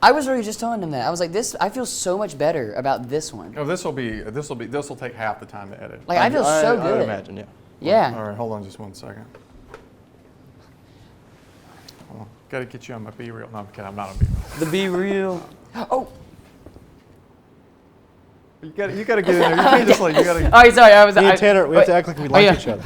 I was really just telling him that. I was like, I feel so much better about this one. Oh, this will take half the time to edit. Like, I feel so good. I would imagine, yeah. Yeah. All right, hold on just 1 second. Got to get you on my B-reel. No, I'm kidding. I'm not on B-reel. The B-reel. Oh. You got to get in there. You can't just like, you got to. Oh, sorry. Me and Tanner, we have to act like we like each other.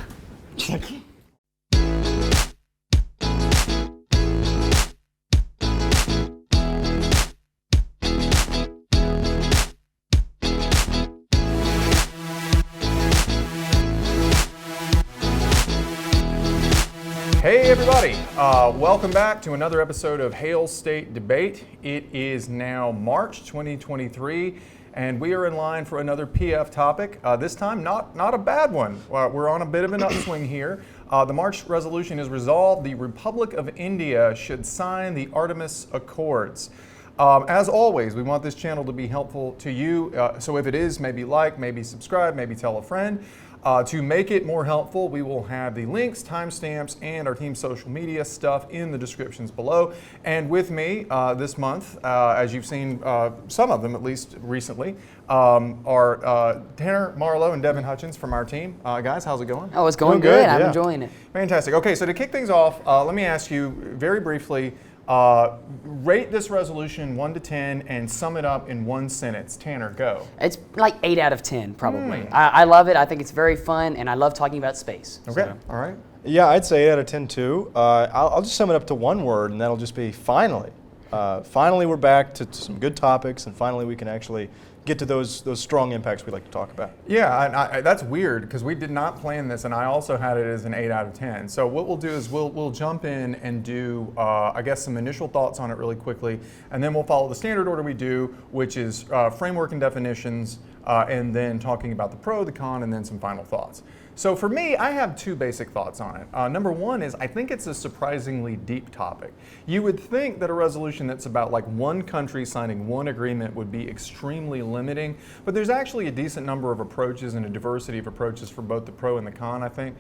Hey everybody, welcome back to another episode of Hail State Debate. It is now March 2023 and we are in line for another PF topic. This time not a bad one. We're on a bit of an upswing here. The March resolution is resolved. The Republic of India should sign the Artemis Accords. As always, we want this channel to be helpful to you. So if it is, maybe like, maybe subscribe, maybe tell a friend. To make it more helpful, we will have the links, timestamps, and our team's social media stuff in the descriptions below. And with me this month, as you've seen some of them at least recently, are Tanner Marlowe and Devin Hutchins from our team. Guys, how's it going? Oh, it's going good. I'm enjoying it. Fantastic. Okay, so to kick things off, let me ask you very briefly, rate this resolution 1 to 10 and sum it up in one sentence. Tanner, go. It's like 8 out of 10, probably. I love it. I think it's very fun, and I love talking about space. Okay, So. all right. Yeah, I'd say 8 out of 10 too. I'll just sum it up to one word, and that'll just be finally. Finally, we're back to some good topics, and finally we can actually get to those strong impacts we like to talk about. Yeah, that's weird because we did not plan this, and I also had it as an 8 out of 10. So what we'll do is we'll jump in and do, I guess, some initial thoughts on it really quickly, and then we'll follow the standard order we do, which is framework and definitions, and then talking about the pro, the con, and then some final thoughts. So for me, I have two basic thoughts on it. Number one is I think it's a surprisingly deep topic. You would think that a resolution that's about like one country signing one agreement would be extremely limiting, but there's actually a decent number of approaches and a diversity of approaches for both the pro and the con, I think.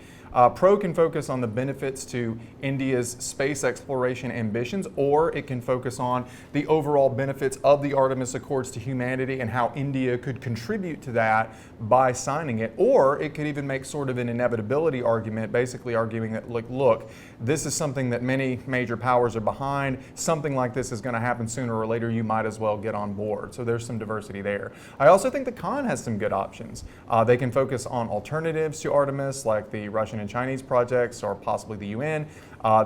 Pro can focus on the benefits to India's space exploration ambitions, or it can focus on the overall benefits of the Artemis Accords to humanity and how India could contribute to that by signing it, or it could even make sort of an inevitability argument, basically arguing that, look, this is something that many major powers are behind. Something like this is going to happen sooner or later. You might as well get on board. So there's some diversity there. I also think the con has some good options. They can focus on alternatives to Artemis, like the Russian and Chinese projects, or possibly the UN.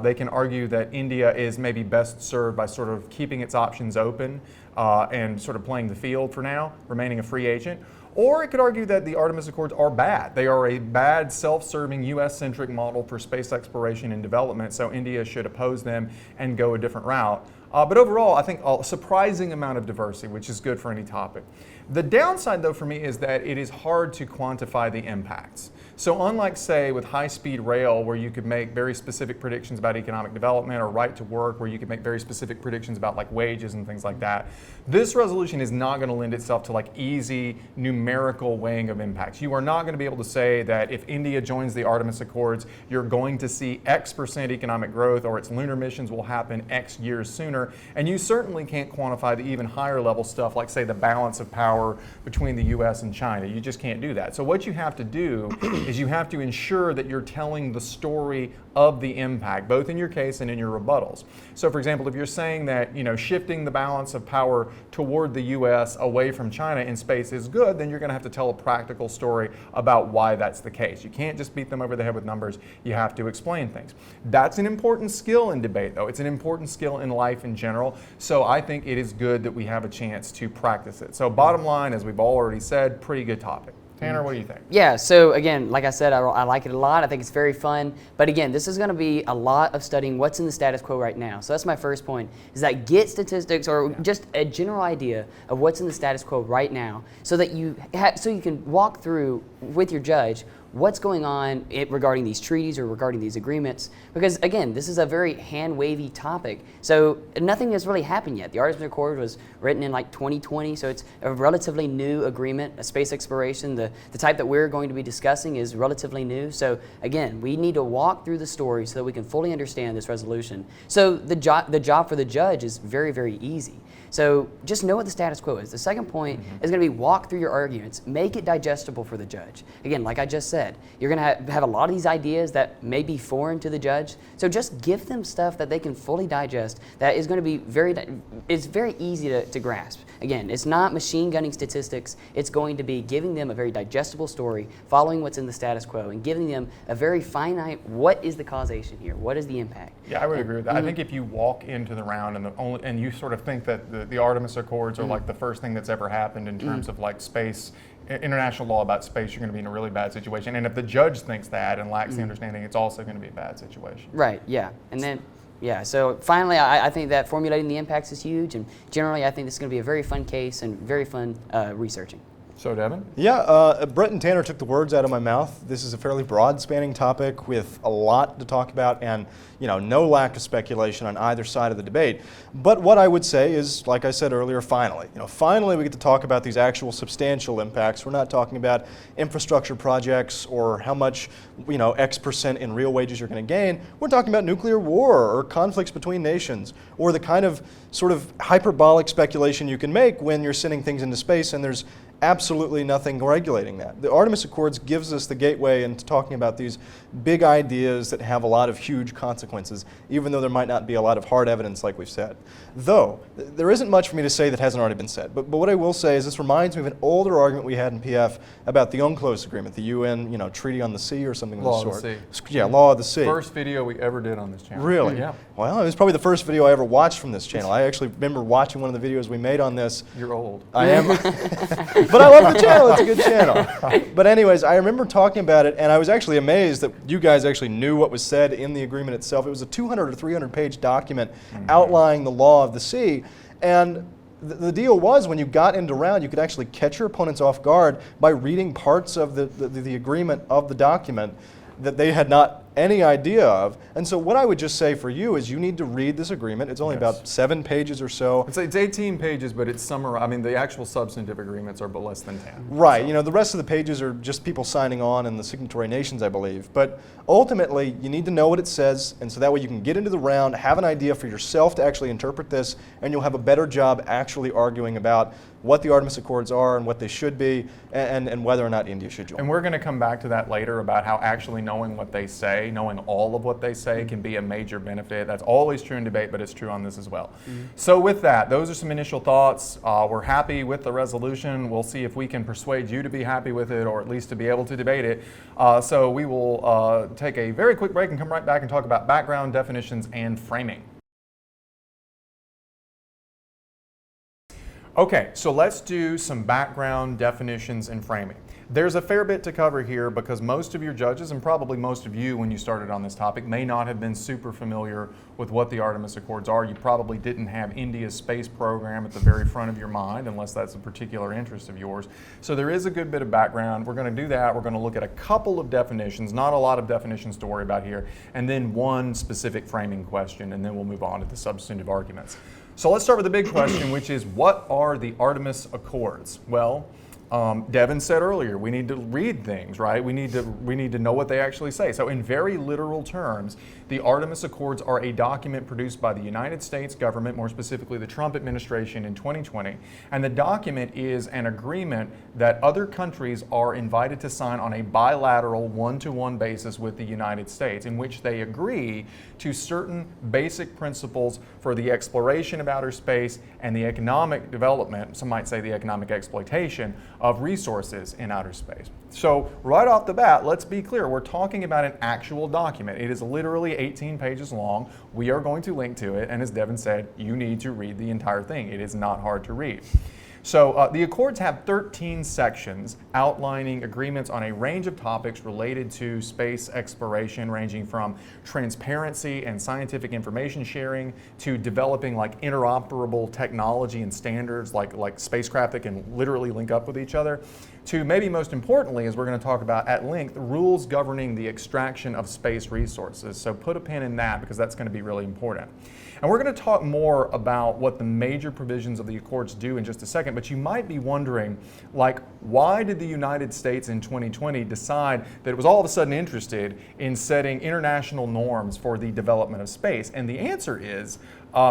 They can argue that India is maybe best served by sort of keeping its options open and sort of playing the field for now, remaining a free agent. Or it could argue that the Artemis Accords are bad. They are a bad, self-serving, US-centric model for space exploration and development, so India should oppose them and go a different route. But overall, I think a surprising amount of diversity, which is good for any topic. The downside, though, for me is that it is hard to quantify the impacts. So unlike, say, with high-speed rail, where you could make very specific predictions about economic development, or right to work, where you could make very specific predictions about like wages and things like that, this resolution is not going to lend itself to like easy numerical weighing of impacts. You are not going to be able to say that if India joins the Artemis Accords, you're going to see X% economic growth, or its lunar missions will happen X years sooner. And you certainly can't quantify the even higher level stuff, like say the balance of power between the US and China. You just can't do that. So what you have to do is you have to ensure that you're telling the story of the impact, both in your case and in your rebuttals. So for example, if you're saying that, shifting the balance of power toward the US away from China in space is good, then you're going to have to tell a practical story about why that's the case. You can't just beat them over the head with numbers. You have to explain things. That's an important skill in debate, though. It's an important skill in life in general. So I think it is good that we have a chance to practice it. So bottom line, as we've already said, pretty good topic. Tanner, what do you think? Yeah, so again, like I said, I like it a lot. I think it's very fun. But again, this is going to be a lot of studying what's in the status quo right now. So that's my first point, is that get statistics or just a general idea of what's in the status quo right now, so that you can walk through with your judge what's going on regarding these treaties or regarding these agreements. Because again, this is a very hand-wavy topic. So nothing has really happened yet. The Artemis Accord was written in like 2020, so it's a relatively new agreement. A space exploration, the type that we're going to be discussing, is relatively new. So again, we need to walk through the story so that we can fully understand this resolution. So the job for the judge is very, very easy. So just know what the status quo is. The second point is going to be walk through your arguments, make it digestible for the judge. Again, like I just said, you're going to have a lot of these ideas that may be foreign to the judge. So just give them stuff that they can fully digest that is going to be it's very easy to grasp. Again, it's not machine gunning statistics. It's going to be giving them a very digestible story, following what's in the status quo, and giving them a very finite, what is the causation here? What is the impact? Yeah, I would agree with that. I think if you walk into the round and you sort of think that the Artemis Accords are like the first thing that's ever happened in terms of like space, international law about space, you're going to be in a really bad situation. And if the judge thinks that and lacks the understanding, it's also going to be a bad situation. Right, yeah. And then, yeah, so finally, I think that formulating the impacts is huge, and generally I think this is going to be a very fun case and very fun researching. So, Devin? Yeah, Brett and Tanner took the words out of my mouth. This is a fairly broad-spanning topic with a lot to talk about and, no lack of speculation on either side of the debate. But what I would say is, like I said earlier, finally. Finally we get to talk about these actual substantial impacts. We're not talking about infrastructure projects or how much, X% in real wages you're going to gain. We're talking about nuclear war or conflicts between nations or the kind of sort of hyperbolic speculation you can make when you're sending things into space and there's absolutely nothing regulating that. The Artemis Accords gives us the gateway into talking about these big ideas that have a lot of huge consequences, even though there might not be a lot of hard evidence like we've said. Though, there isn't much for me to say that hasn't already been said. But what I will say is this reminds me of an older argument we had in PF about the UNCLOS agreement, the UN Treaty on the Sea or something of the sort. Law of the Sea. Yeah, Law of the Sea. First video we ever did on this channel. Really? Yeah. Well, it was probably the first video I ever watched from this channel. I actually remember watching one of the videos we made on this. You're old. I am. But I love the channel. It's a good channel. But anyways, I remember talking about it, and I was actually amazed that you guys actually knew what was said in the agreement itself. It was a 200 or 300 page document outlining the law of the sea. And the deal was when you got into round, you could actually catch your opponents off guard by reading parts of the agreement of the document that they had not any idea of. And so what I would just say for you is you need to read this agreement. It's only about 7 pages or so. It's 18 pages, but it's summarized. I mean, the actual substantive agreements are but less than 10. Right. So. The rest of the pages are just people signing on and the signatory nations, I believe. But ultimately, you need to know what it says, and so that way you can get into the round, have an idea for yourself to actually interpret this, and you'll have a better job actually arguing about what the Artemis Accords are and what they should be, and whether or not India should join. And we're going to come back to that later about how actually knowing what they say, knowing all of what they say can be a major benefit. That's always true in debate, but it's true on this as well. So with that, those are some initial thoughts. We're happy with the resolution. We'll see if we can persuade you to be happy with it or at least to be able to debate it. So we will take a very quick break and come right back and talk about background, definitions, and framing. Okay, so let's do some background, definitions, and framing. There's a fair bit to cover here because most of your judges, and probably most of you when you started on this topic, may not have been super familiar with what the Artemis Accords are. You probably didn't have India's space program at the very front of your mind, unless that's a particular interest of yours. So there is a good bit of background. We're going to do that. We're going to look at a couple of definitions, not a lot of definitions to worry about here, and then one specific framing question, and then we'll move on to the substantive arguments. So let's start with the big question, which is, what are the Artemis Accords? Well, Devin said earlier, we need to read things, right? We need to know what they actually say. So in very literal terms, the Artemis Accords are a document produced by the United States government, more specifically the Trump administration in 2020. And the document is an agreement that other countries are invited to sign on a bilateral one-to-one basis with the United States, in which they agree to certain basic principles for the exploration of outer space and the economic development, some might say the economic exploitation, of resources in outer space. So right off the bat, let's be clear, we're talking about an actual document. It is literally 18 pages long. We are going to link to it, and as Devin said, you need to read the entire thing. It is not hard to read. So the Accords have 13 sections outlining agreements on a range of topics related to space exploration, ranging from transparency and scientific information sharing to developing like interoperable technology and standards like spacecraft that can literally link up with each other, to maybe most importantly, as we're going to talk about at length, rules governing the extraction of space resources. So put a pin in that because that's going to be really important. And we're going to talk more about what the major provisions of the Accords do in just a second, but you might be wondering, like, why did the United States in 2020 decide that it was all of a sudden interested in setting international norms for the development of space? And the answer is,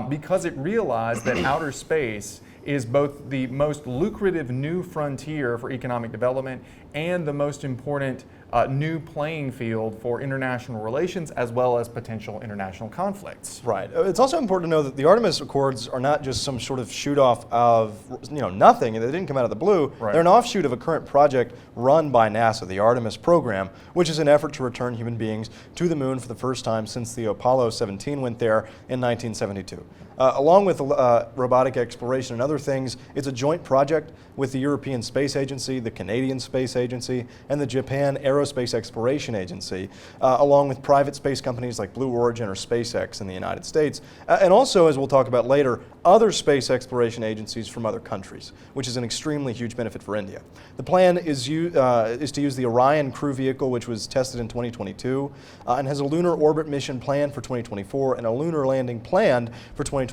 because it realized that outer space is both the most lucrative new frontier for economic development and the most important new playing field for international relations as well as potential international conflicts. Right. It's also important to know that the Artemis Accords are not just some sort of shoot-off of nothing. They didn't come out of the blue. Right. They're an offshoot of a current project run by NASA, the Artemis program, which is an effort to return human beings to the moon for the first time since the Apollo 17 went there in 1972. Along with robotic exploration and other things, it's a joint project with the European Space Agency, the Canadian Space Agency, and the Japan Aerospace Exploration Agency, along with private space companies like Blue Origin or SpaceX in the United States, and also, as we'll talk about later, other space exploration agencies from other countries, which is an extremely huge benefit for India. The plan is to use the Orion crew vehicle, which was tested in 2022, and has a lunar orbit mission planned for 2024 and a lunar landing planned for 2025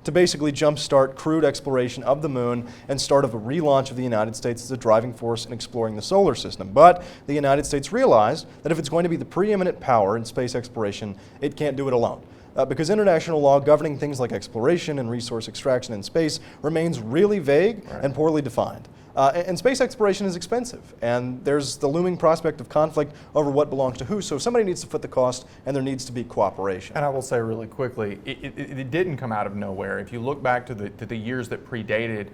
to basically jumpstart crewed exploration of the moon and start of a relaunch of the United States as a driving force in exploring the solar system. But the United States realized that if it's going to be the preeminent power in space exploration, it can't do it alone. Because international law governing things like exploration and resource extraction in space remains really vague and poorly defined. And space exploration is expensive, and there's the looming prospect of conflict over what belongs to who, so somebody needs to foot the cost, and there needs to be cooperation. And I will say really quickly, it didn't come out of nowhere. If you look back to the years that predated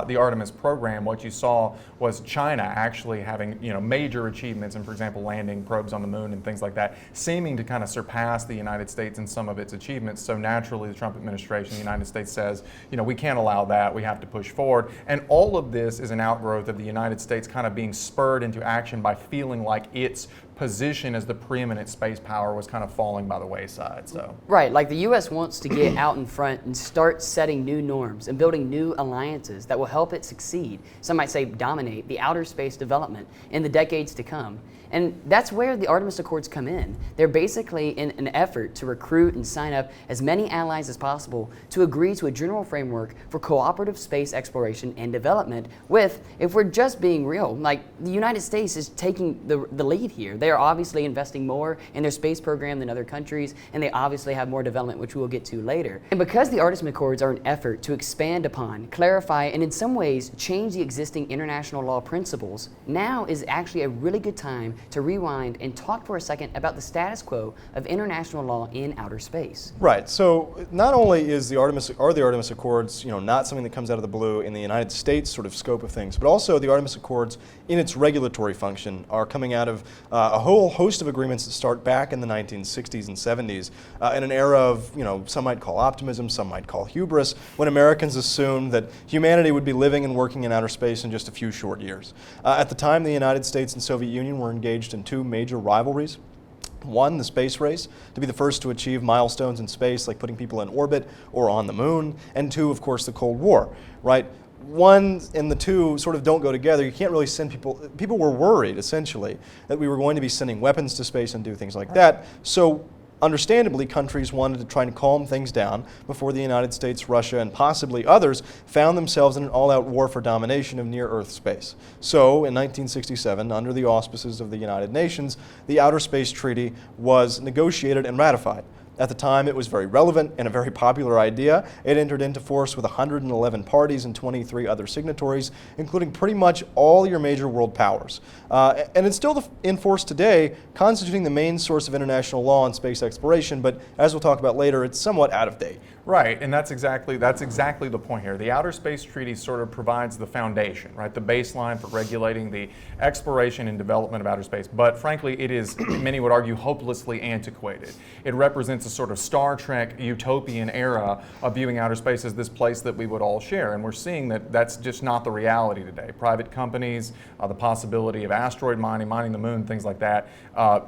the Artemis program, what you saw was China actually having major achievements in, for example, landing probes on the moon and things like that, seeming to kind of surpass the United States in some of its achievements. So naturally, the Trump administration, the United States says, we can't allow that. We have to push forward. And all of this is an outgrowth of the United States kind of being spurred into action by feeling like its position as the preeminent space power was kind of falling by the wayside. So Right, like the U.S. wants to get out in front and start setting new norms and building new alliances that will help it succeed, some might say dominate, the outer space development in the decades to come. And that's where the Artemis Accords come in. They're basically in an effort to recruit and sign up as many allies as possible to agree to a general framework for cooperative space exploration and development with, if we're just being real, like the United States is taking the lead here. They are obviously investing more in their space program than other countries, and they obviously have more development, which we'll get to later. And because the Artemis Accords are an effort to expand upon, clarify, and in some ways change the existing international law principles, now is actually a really good time to rewind and talk for a second about the status quo of international law in outer space. Right. So not only is the Artemis Accords, not something that comes out of the blue in the United States sort of scope of things, but also the Artemis Accords in its regulatory function are coming out of a whole host of agreements that start back in the 1960s and 70s in an era of, some might call optimism, some might call hubris, when Americans assumed that humanity would be living and working in outer space in just a few short years. At the time, the United States and Soviet Union were engaged in two major rivalries. One, the space race, to be the first to achieve milestones in space, like putting people in orbit or on the moon. And two, of course, the Cold War, right? One and the two sort of don't go together. You can't really send people were worried, essentially, that we were going to be sending weapons to space and do things like that. So understandably, countries wanted to try and calm things down before the United States, Russia, and possibly others found themselves in an all-out war for domination of near-Earth space. So, in 1967, under the auspices of the United Nations, the Outer Space Treaty was negotiated and ratified. At the time, it was very relevant and a very popular idea. It entered into force with 111 parties and 23 other signatories, including pretty much all your major world powers. And it's still in force today, constituting the main source of international law on space exploration, but as we'll talk about later, it's somewhat out of date. Right, and that's exactly the point here. The Outer Space Treaty sort of provides the foundation, right, the baseline for regulating the exploration and development of outer space. But frankly, it is, many would argue, hopelessly antiquated. It represents a sort of Star Trek utopian era of viewing outer space as this place that we would all share, and we're seeing that that's just not the reality today. Private companies, the possibility of asteroid mining the moon, things like that,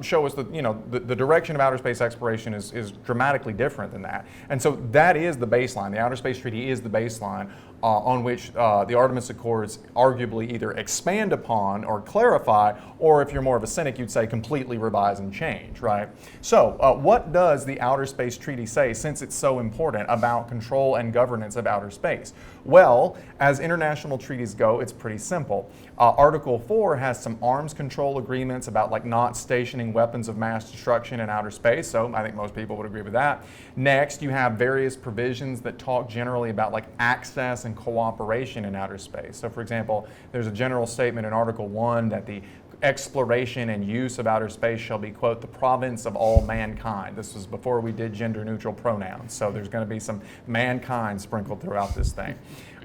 show us that the direction of outer space exploration is dramatically different than that. And so that is the baseline. The Outer Space Treaty is the baseline on which the Artemis Accords arguably either expand upon or clarify, or if you're more of a cynic, you'd say completely revise and change, right? So what does the Outer Space Treaty say, since it's so important, about control and governance of outer space? Well, as international treaties go, it's pretty simple. Article 4 has some arms control agreements about like not stationing weapons of mass destruction in outer space, so I think most people would agree with that. Next, you have various provisions that talk generally about like access and cooperation in outer space. So for example, there's a general statement in Article 1 that the exploration and use of outer space shall be, quote, the province of all mankind. This was before we did gender neutral pronouns, so there's going to be some mankind sprinkled throughout this thing.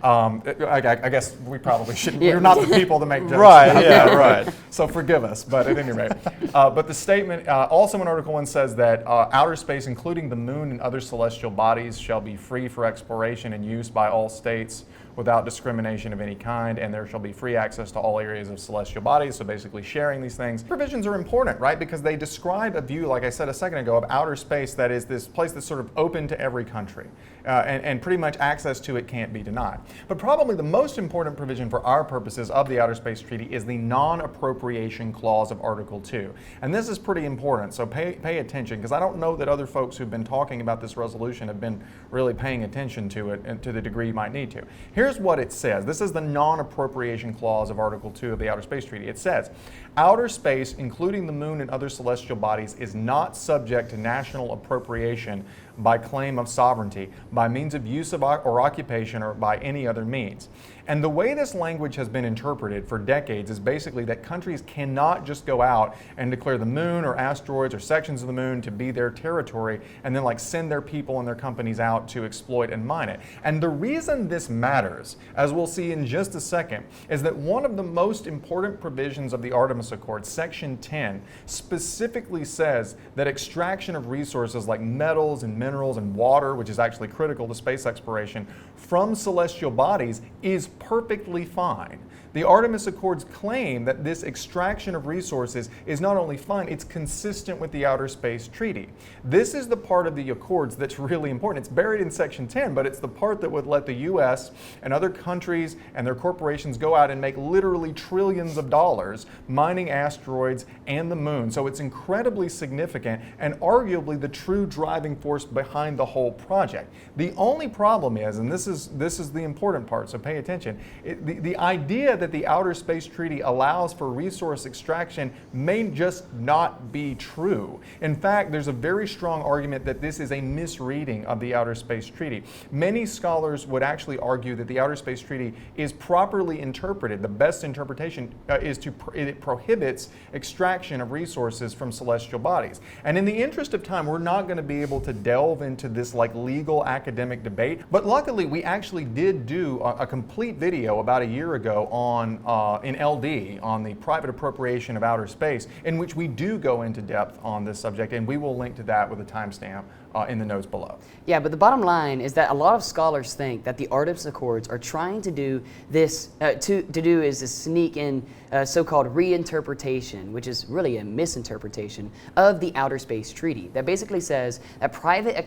I guess we probably shouldn't, we're not the people to make jokes. Right, yeah, right. So forgive us, but at any rate. But the statement also in Article 1 says that outer space, including the moon and other celestial bodies, shall be free for exploration and use by all states without discrimination of any kind, and there shall be free access to all areas of celestial bodies, so basically sharing these things. Provisions are important, right, because they describe a view, like I said a second ago, of outer space that is this place that's sort of open to every country, and pretty much access to it can't be denied. But probably the most important provision for our purposes of the Outer Space Treaty is the non-appropriation clause of Article 2. And this is pretty important, so pay attention, because I don't know that other folks who've been talking about this resolution have been really paying attention to it and to the degree you might need to. Here's what it says. This is the non-appropriation clause of Article 2 of the Outer Space Treaty. It says, outer space, including the moon and other celestial bodies, is not subject to national appropriation by claim of sovereignty, by means of use of or occupation, or by any other means. And the way this language has been interpreted for decades is basically that countries cannot just go out and declare the moon or asteroids or sections of the moon to be their territory and then like send their people and their companies out to exploit and mine it. And the reason this matters, as we'll see in just a second, is that one of the most important provisions of the Artemis Accord, Section 10, specifically says that extraction of resources like metals and minerals and water, which is actually critical to space exploration, from celestial bodies is perfectly fine. The Artemis Accords claim that this extraction of resources is not only fine, it's consistent with the Outer Space Treaty. This is the part of the Accords that's really important. It's buried in Section 10, but it's the part that would let the U.S. and other countries and their corporations go out and make literally trillions of dollars mining asteroids and the moon. So it's incredibly significant and arguably the true driving force behind the whole project. The only problem is, and this is the important part, so pay attention, the idea that the Outer Space Treaty allows for resource extraction may just not be true. In fact, there's a very strong argument that this is a misreading of the Outer Space Treaty. Many scholars would actually argue that the Outer Space Treaty is properly interpreted. The best interpretation is it prohibits extraction of resources from celestial bodies. And in the interest of time, we're not going to be able to delve into this like legal academic debate, but luckily we actually did do a complete video about a year ago in LD on the private appropriation of outer space, in which we do go into depth on this subject, and we will link to that with a timestamp in the notes below. Yeah, but the bottom line is that a lot of scholars think that the Artemis Accords are trying to do this, to sneak in so-called reinterpretation, which is really a misinterpretation of the Outer Space Treaty that basically says that private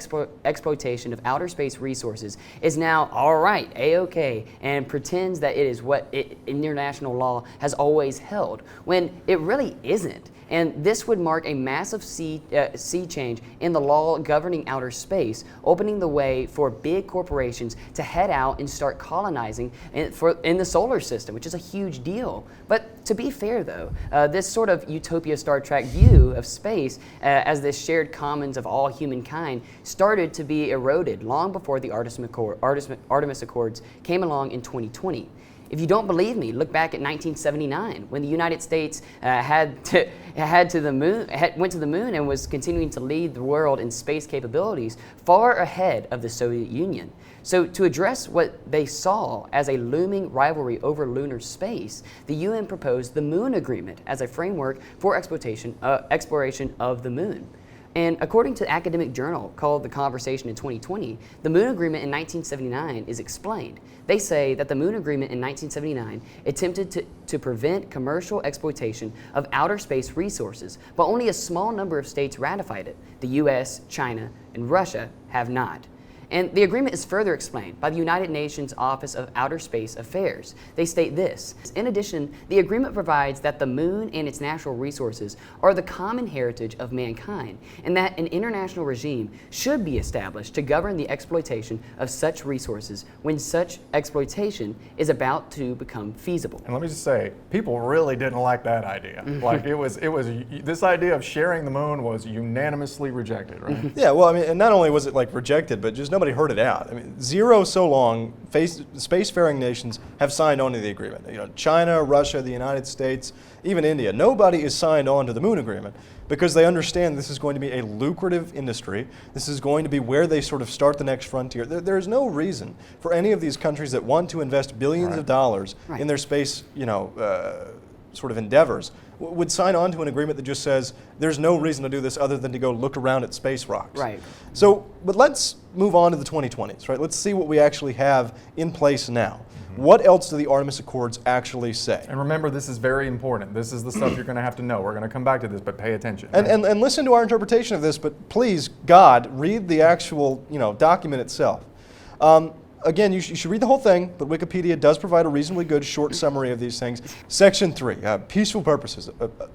exploitation of outer space resources is now all right, A-OK, and pretends that it is what international law has always held, when it really isn't. And this would mark a massive sea change in the law governing outer space, opening the way for big corporations to head out and start colonizing in the solar system, which is a huge deal. But to be fair, though, this sort of utopia Star Trek view of space as this shared commons of all humankind started to be eroded long before the Artemis Accords came along in 2020. If you don't believe me, look back at 1979 when the United States went to the moon and was continuing to lead the world in space capabilities far ahead of the Soviet Union. So to address what they saw as a looming rivalry over lunar space, the UN proposed the Moon Agreement as a framework for exploration of the moon. And according to the academic journal called The Conversation in 2020, the Moon Agreement in 1979 is explained. They say that the Moon Agreement in 1979 attempted to prevent commercial exploitation of outer space resources, but only a small number of states ratified it. The US, China, and Russia have not. And the agreement is further explained by the United Nations Office of Outer Space Affairs. They state this: in addition, the agreement provides that the moon and its natural resources are the common heritage of mankind, and that an international regime should be established to govern the exploitation of such resources when such exploitation is about to become feasible. And let me just say, people really didn't like that idea. Like it was this idea of sharing the moon was unanimously rejected, right? Yeah, well, I mean, and not only was it like rejected, but just nobody heard it out. I mean, zero so long spacefaring nations have signed on to the agreement. You know, China, Russia, the United States, even India. Nobody is signed on to the moon agreement because they understand this is going to be a lucrative industry. This is going to be where they sort of start the next frontier. There's no reason for any of these countries that want to invest billions of dollars in their space, sort of endeavors would sign on to an agreement that just says there's no reason to do this other than to go look around at space rocks. Right. So, but let's move on to the 2020s, right? Let's see what we actually have in place now. What else do the Artemis Accords actually say? And remember, this is very important. This is the stuff you're going to have to know. We're going to come back to this, but pay attention. And listen to our interpretation of this, but please, God, read the actual document itself. Again, you should read the whole thing, but Wikipedia does provide a reasonably good short summary of these things. Section 3, peaceful purposes.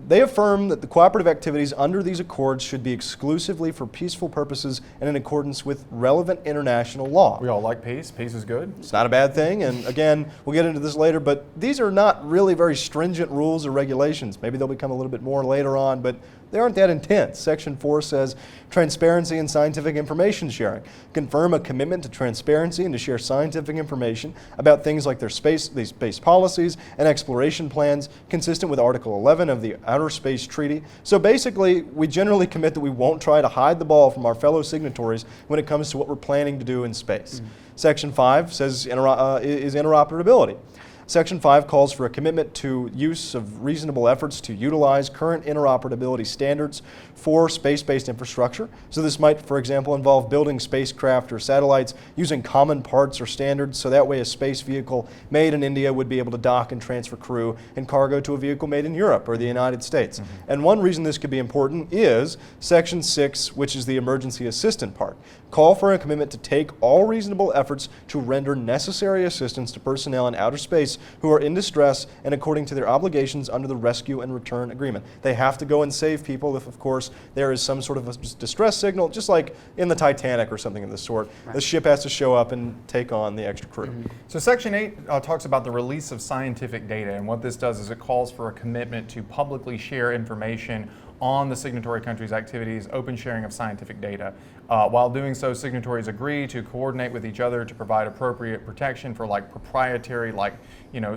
They affirm that the cooperative activities under these accords should be exclusively for peaceful purposes and in accordance with relevant international law. We all like peace. Peace is good. It's not a bad thing, and again, we'll get into this later, but these are not really very stringent rules or regulations. Maybe they'll become a little bit more later on, but they aren't that intense. Section 4 says transparency and scientific information sharing. Confirm a commitment to transparency and to share scientific information about these space policies and exploration plans consistent with Article 11 of the Outer Space Treaty. So basically, we generally commit that we won't try to hide the ball from our fellow signatories when it comes to what we're planning to do in space. Section 5 says is interoperability. Section 5 calls for a commitment to use of reasonable efforts to utilize current interoperability standards for space-based infrastructure. So this might, for example, involve building spacecraft or satellites using common parts or standards, so that way a space vehicle made in India would be able to dock and transfer crew and cargo to a vehicle made in Europe or the United States. And one reason this could be important is Section 6, which is the emergency assistant part. Call for a commitment to take all reasonable efforts to render necessary assistance to personnel in outer space who are in distress and according to their obligations under the Rescue and Return Agreement. They have to go and save people if, of course, there is some sort of a distress signal, just like in the Titanic or something of the sort. Right. The ship has to show up and take on the extra crew. So Section 8 talks about the release of scientific data, and what this does is it calls for a commitment to publicly share information on the signatory countries' activities, open sharing of scientific data. While doing so, signatories agree to coordinate with each other to provide appropriate protection for proprietary,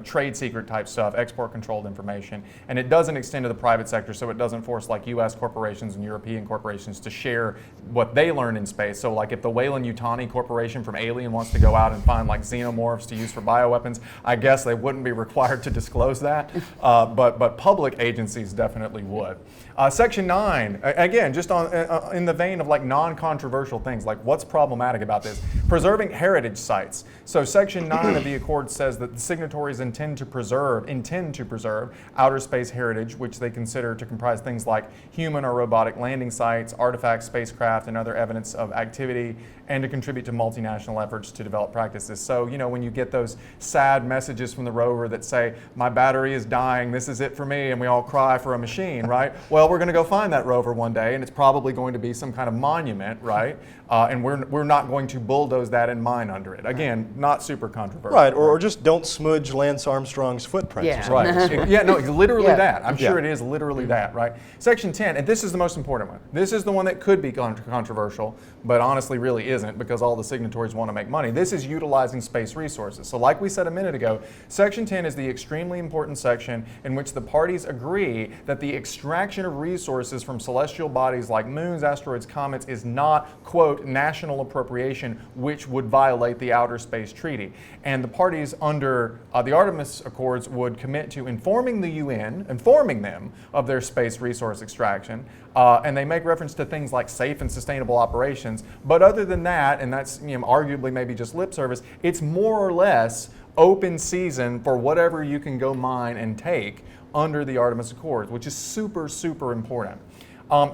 trade secret type stuff, export controlled information. And it doesn't extend to the private sector, so it doesn't force US corporations and European corporations to share what they learn in space. So if the Weyland-Yutani Corporation from Alien wants to go out and find xenomorphs to use for bioweapons, I guess they wouldn't be required to disclose that, but public agencies definitely would. Section 9, again, just in the vein of non-controversial things, what's problematic about this? Preserving heritage sites. So Section 9 of the Accord says that the signatories intend to preserve outer space heritage, which they consider to comprise things like human or robotic landing sites, artifacts, spacecraft, and other evidence of activity, and to contribute to multinational efforts to develop practices. So, when you get those sad messages from the rover that say, my battery is dying, this is it for me, and we all cry for a machine, right? Well, we're going to go find that rover one day, and it's probably going to be some kind of monument, right? And we're not going to bulldoze that and mine under it. Again, not super controversial. Right, or just don't smudge Lance Armstrong's footprints. Yeah. Right. Yeah, no, literally that. I'm sure it is literally that, right? Section 10, and this is the most important one. This is the one that could be controversial, but honestly really isn't, because all the signatories want to make money. This is utilizing space resources. So like we said a minute ago, Section 10 is the extremely important section in which the parties agree that the extraction of resources from celestial bodies like moons, asteroids, comets is not, quote, national appropriation, which would violate the Outer Space Treaty. And the parties under the Artemis Accords would commit to informing the UN, informing them of their space resource extraction, and they make reference to things like safe and sustainable operations. But other than that, and that's arguably maybe just lip service, it's more or less open season for whatever you can go mine and take under the Artemis Accords, which is super, super important.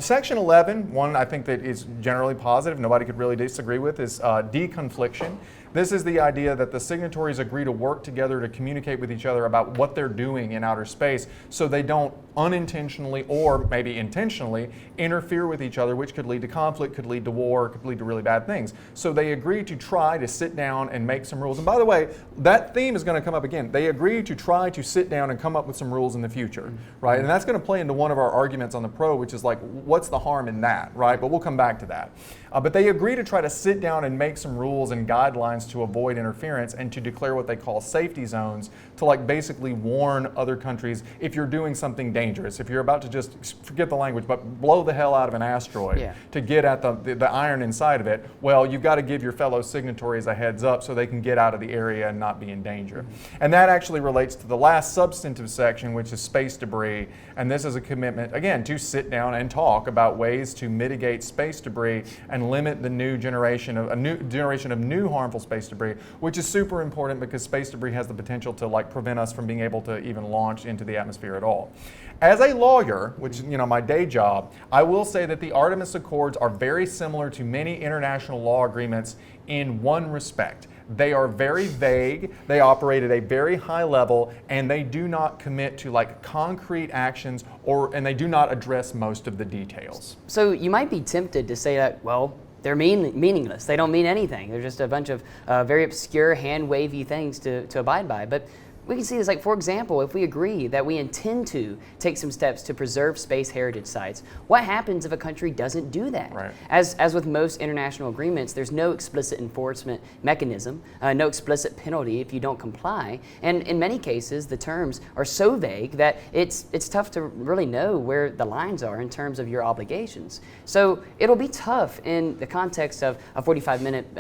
Section 11, one I think that is generally positive, nobody could really disagree with, is deconfliction. This is the idea that the signatories agree to work together to communicate with each other about what they're doing in outer space so they don't unintentionally or maybe intentionally interfere with each other, which could lead to conflict, could lead to war, could lead to really bad things. So they agree to try to sit down and make some rules. And by the way, that theme is going to come up again. They agree to try to sit down and come up with some rules in the future, right? And that's going to play into one of our arguments on the pro, which is like, what's the harm in that, right? But we'll come back to that. But they agree to try to sit down and make some rules and guidelines to avoid interference and to declare what they call safety zones to like basically warn other countries if you're doing something dangerous, if you're about to just, forget the language, but blow the hell out of an asteroid to get at the iron inside of it, well, you've got to give your fellow signatories a heads up so they can get out of the area and not be in danger. And that actually relates to the last substantive section, which is space debris. And this is a commitment, again, to sit down and talk about ways to mitigate space debris and limit the new generation of new harmful space debris, which is super important because space debris has the potential to like prevent us from being able to even launch into the atmosphere at all. As a lawyer, which is my day job, I will say that the Artemis Accords are very similar to many international law agreements in one respect. They are very vague, they operate at a very high level, and they do not commit to like concrete actions and they do not address most of the details. So you might be tempted to say that, well, they're meaningless. They don't mean anything. They're just a bunch of very obscure, hand-wavy things to abide by. But we can see this, like, for example, if we agree that we intend to take some steps to preserve space heritage sites, what happens if a country doesn't do that? Right. As with most international agreements, there's no explicit enforcement mechanism, no explicit penalty if you don't comply. And in many cases, the terms are so vague that it's tough to really know where the lines are in terms of your obligations. So it'll be tough in the context of a 45-minute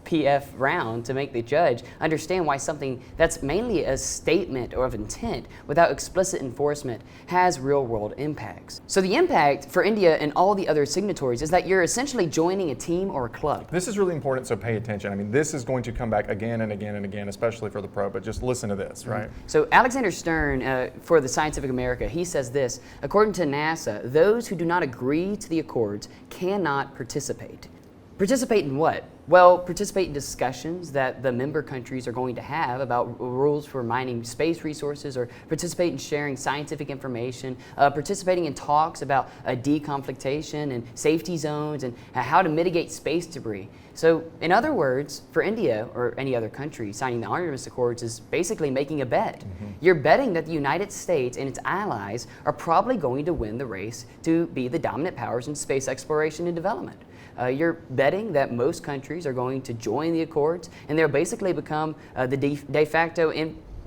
PF round to make the judge understand why something that's mainly a statement or of intent without explicit enforcement has real-world impacts. So the impact for India and all the other signatories is that you're essentially joining a team or a club. This is really important, so pay attention. I mean, this is going to come back again and again and again, especially for the pro, but just listen to this, right? So Alexander Stern, for the Scientific America, he says this: according to NASA, those who do not agree to the accords cannot participate. Participate in what? Well, participate in discussions that the member countries are going to have about rules for mining space resources, or participate in sharing scientific information, participating in talks about deconflictation and safety zones and how to mitigate space debris. So, in other words, for India or any other country, signing the Artemis Accords is basically making a bet. You're betting that the United States and its allies are probably going to win the race to be the dominant powers in space exploration and development. You're betting that most countries are going to join the Accords, and they'll basically become the de facto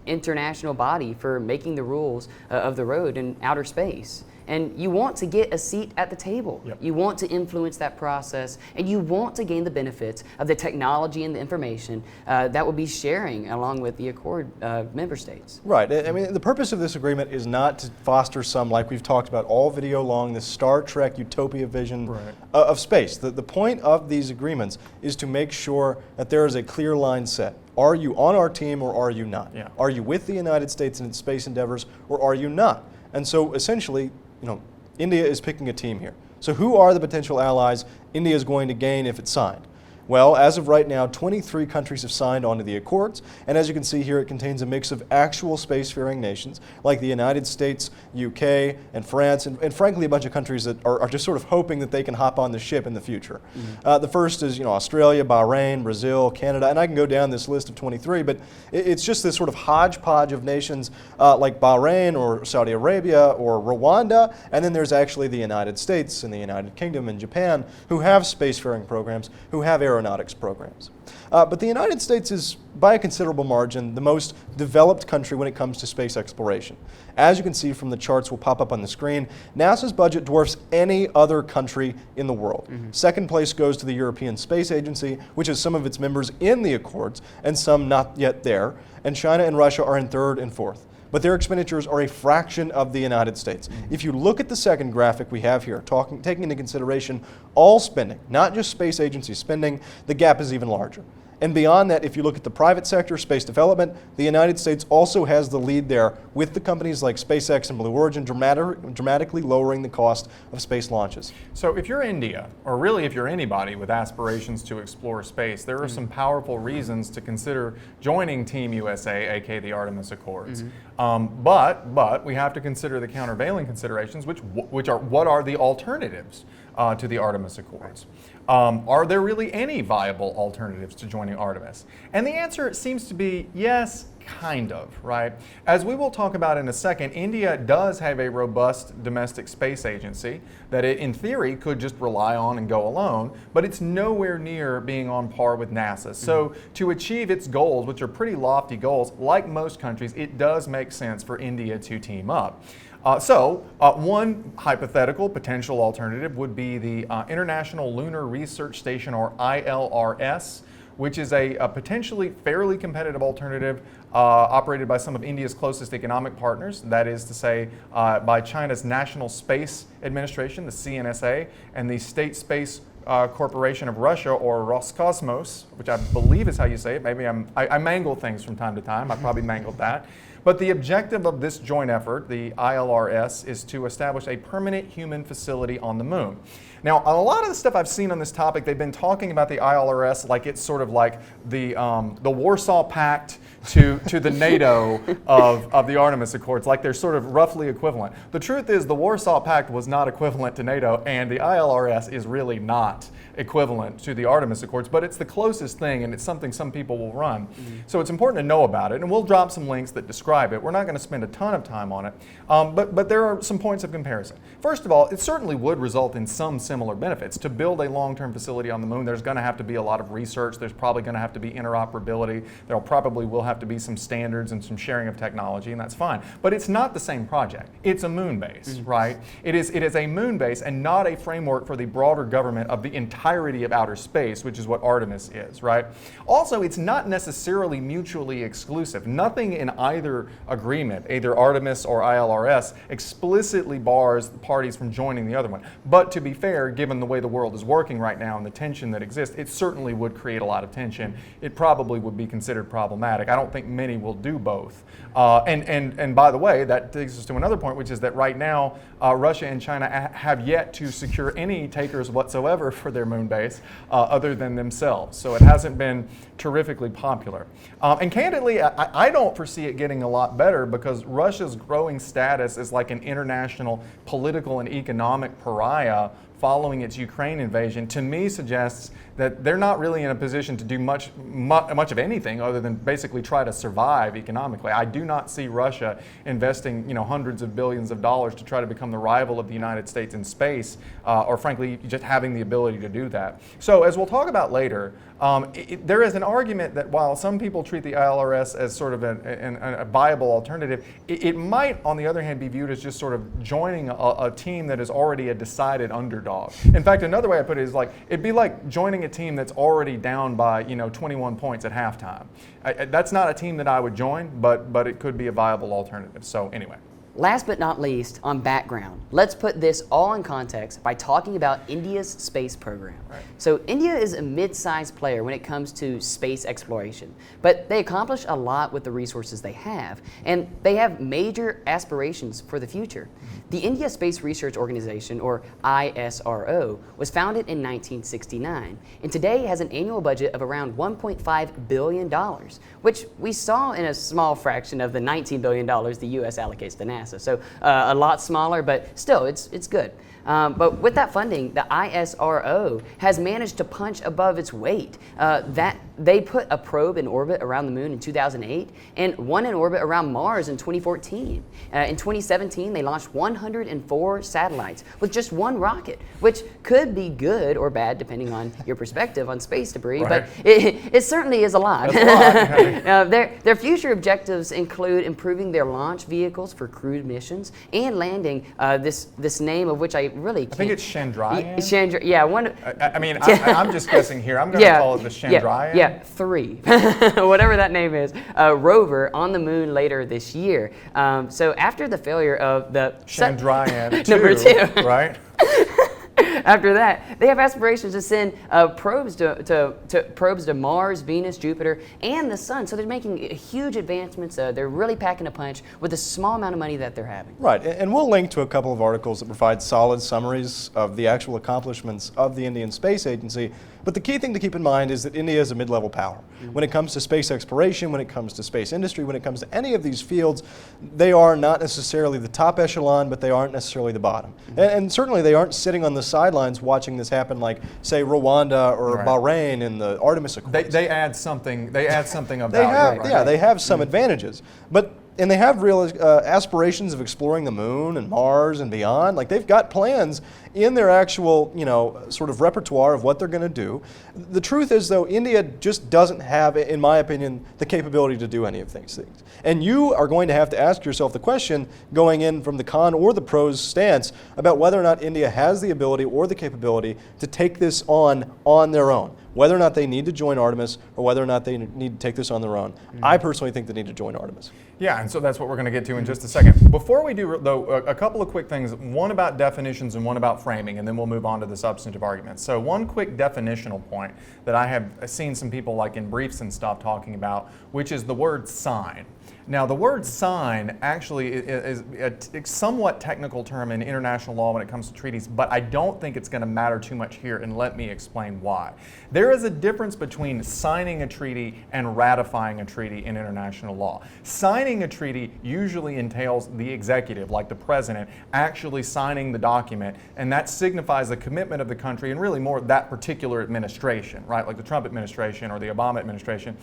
international body for making the rules of the road in outer space. And you want to get a seat at the table. Yep. You want to influence that process, and you want to gain the benefits of the technology and the information that will be sharing along with the Accord member states. Right. I mean, the purpose of this agreement is not to foster some, like we've talked about all video long, this Star Trek utopia vision of space. The point of these agreements is to make sure that there is a clear line set. Are you on our team or are you not? Yeah. Are you with the United States in its space endeavors or are you not? And so essentially, India is picking a team here. So who are the potential allies India is going to gain if it's signed? Well, as of right now, 23 countries have signed onto the Accords, and as you can see here, it contains a mix of actual spacefaring nations like the United States, UK, and France, and frankly a bunch of countries that are just sort of hoping that they can hop on the ship in the future. The first is Australia, Bahrain, Brazil, Canada, and I can go down this list of 23, but it's just this sort of hodgepodge of nations like Bahrain or Saudi Arabia or Rwanda, and then there's actually the United States and the United Kingdom and Japan who have spacefaring programs, who have aeronautics programs. But the United States is, by a considerable margin, the most developed country when it comes to space exploration. As you can see from the charts will pop up on the screen, NASA's budget dwarfs any other country in the world. Second place goes to the European Space Agency, which has some of its members in the Accords and some not yet there, and China and Russia are in third and fourth. But their expenditures are a fraction of the United States. If you look at the second graphic we have here, taking into consideration all spending, not just space agency spending, the gap is even larger. And beyond that, if you look at the private sector, space development, the United States also has the lead there with the companies like SpaceX and Blue Origin dramatically lowering the cost of space launches. So if you're India, or really if you're anybody with aspirations to explore space, there are some powerful reasons to consider joining Team USA, aka the Artemis Accords. But we have to consider the countervailing considerations, which are what are the alternatives to the Artemis Accords? Are there really any viable alternatives to joining Artemis? And the answer seems to be yes, kind of, right? As we will talk about in a second, India does have a robust domestic space agency that it, in theory, could just rely on and go alone, but it's nowhere near being on par with NASA. So to achieve its goals, which are pretty lofty goals, like most countries, it does make sense for India to team up. One hypothetical potential alternative would be the International Lunar Research Station, or ILRS, which is a potentially fairly competitive alternative operated by some of India's closest economic partners, that is to say by China's National Space Administration, the CNSA, and the State Space Corporation of Russia, or Roscosmos, which I believe is how you say it. Maybe I mangle things from time to time. I probably mangled that. But the objective of this joint effort, the ILRS, is to establish a permanent human facility on the moon. Now, on a lot of the stuff I've seen on this topic, they've been talking about the ILRS like it's sort of like the Warsaw Pact to the NATO of the Artemis Accords, like they're sort of roughly equivalent. The truth is the Warsaw Pact was not equivalent to NATO, and the ILRS is really not equivalent to the Artemis Accords, but it's the closest thing, and it's something some people will run. So it's important to know about it, and we'll drop some links that describe it. We're not going to spend a ton of time on it, but there are some points of comparison. First of all, it certainly would result in some similar benefits. To build a long-term facility on the moon, there's going to have to be a lot of research. There's probably going to have to be interoperability. There probably will have to be some standards and some sharing of technology, and that's fine. But it's not the same project. It's a moon base, right? It is a moon base and not a framework for the broader government of the entirety of outer space, which is what Artemis is, right? Also, it's not necessarily mutually exclusive. Nothing in either agreement, either Artemis or ILRS, explicitly bars the parties from joining the other one. But to be fair, given the way the world is working right now and the tension that exists, it certainly would create a lot of tension. It probably would be considered problematic. I don't think many will do both. And by the way, that takes us to another point, which is that right now, Russia and China have yet to secure any takers whatsoever for their moon base other than themselves. So it hasn't been terrifically popular. And candidly, I don't foresee it getting a lot better because Russia's growing status as like an international political and economic pariah following its Ukraine invasion, to me suggests that they're not really in a position to do much of anything other than basically try to survive economically. I do not see Russia investing, hundreds of billions of dollars to try to become the rival of the United States in space, or frankly, just having the ability to do that. So, as we'll talk about later, there is an argument that while some people treat the ILRS as sort of a viable alternative, it might, on the other hand, be viewed as just sort of joining a team that is already a decided underdog. In fact, another way I put it is like, it'd be like joining a team that's already down by 21 points at halftime. That's not a team that I would join, but it could be a viable alternative. So anyway. Last but not least, on background, let's put this all in context by talking about India's space program. Right. So India is a mid-sized player when it comes to space exploration, but they accomplish a lot with the resources they have, and they have major aspirations for the future. The India Space Research Organization, or ISRO, was founded in 1969, and today has an annual budget of around $1.5 billion, which we saw in a small fraction of the $19 billion the U.S. allocates to NASA. So a lot smaller, but still, it's good. But with that funding, the ISRO has managed to punch above its weight. That they put a probe in orbit around the moon in 2008 and one in orbit around Mars in 2014. In 2017, they launched 104 satellites with just one rocket, which could be good or bad depending on your perspective on space debris, right. but it certainly is a lot. That's a lot. Their future objectives include improving their launch vehicles for crewed missions and landing this name of which I really can't. I think it's Chandrayaan. Yeah, one. I'm just guessing here. I'm going to call it the Chandrayaan. Yeah, 3, whatever that name is, rover on the moon later this year. So after the failure of the Chandrayaan number 2, right? after that, they have aspirations to send probes to Mars, Venus, Jupiter, and the Sun. So they're making huge advancements. They're really packing a punch with the small amount of money that they're having. Right, and we'll link to a couple of articles that provide solid summaries of the actual accomplishments of the Indian Space Agency. But the key thing to keep in mind is that India is a mid-level power. When it comes to space exploration, when it comes to space industry, when it comes to any of these fields, they are not necessarily the top echelon, but they aren't necessarily the bottom. And certainly they aren't sitting on the sidelines watching this happen like, say, Rwanda or Bahrain in the Artemis Accords. They add something of They value. have, right? yeah, they have some advantages. And they have real aspirations of exploring the moon and Mars and beyond. Like, they've got plans in their actual, sort of repertoire of what they're going to do. The truth is, though, India just doesn't have, in my opinion, the capability to do any of these things. And you are going to have to ask yourself the question, going in from the con or the pros stance, about whether or not India has the ability or the capability to take this on their own. Whether or not they need to join Artemis or whether or not they need to take this on their own. I personally think they need to join Artemis. Yeah, and so that's what we're going to get to in just a second. Before we do, though, a couple of quick things, one about definitions and one about framing, and then we'll move on to the substantive arguments. So one quick definitional point that I have seen some people like in briefs and stuff talking about, which is the word sign. Now, the word sign actually is a somewhat technical term in international law when it comes to treaties, but I don't think it's going to matter too much here, and let me explain why. There is a difference between signing a treaty and ratifying a treaty in international law. Signing a treaty usually entails the executive, like the president, actually signing the document, and that signifies the commitment of the country and really more that particular administration, right, like the Trump administration or the Obama administration,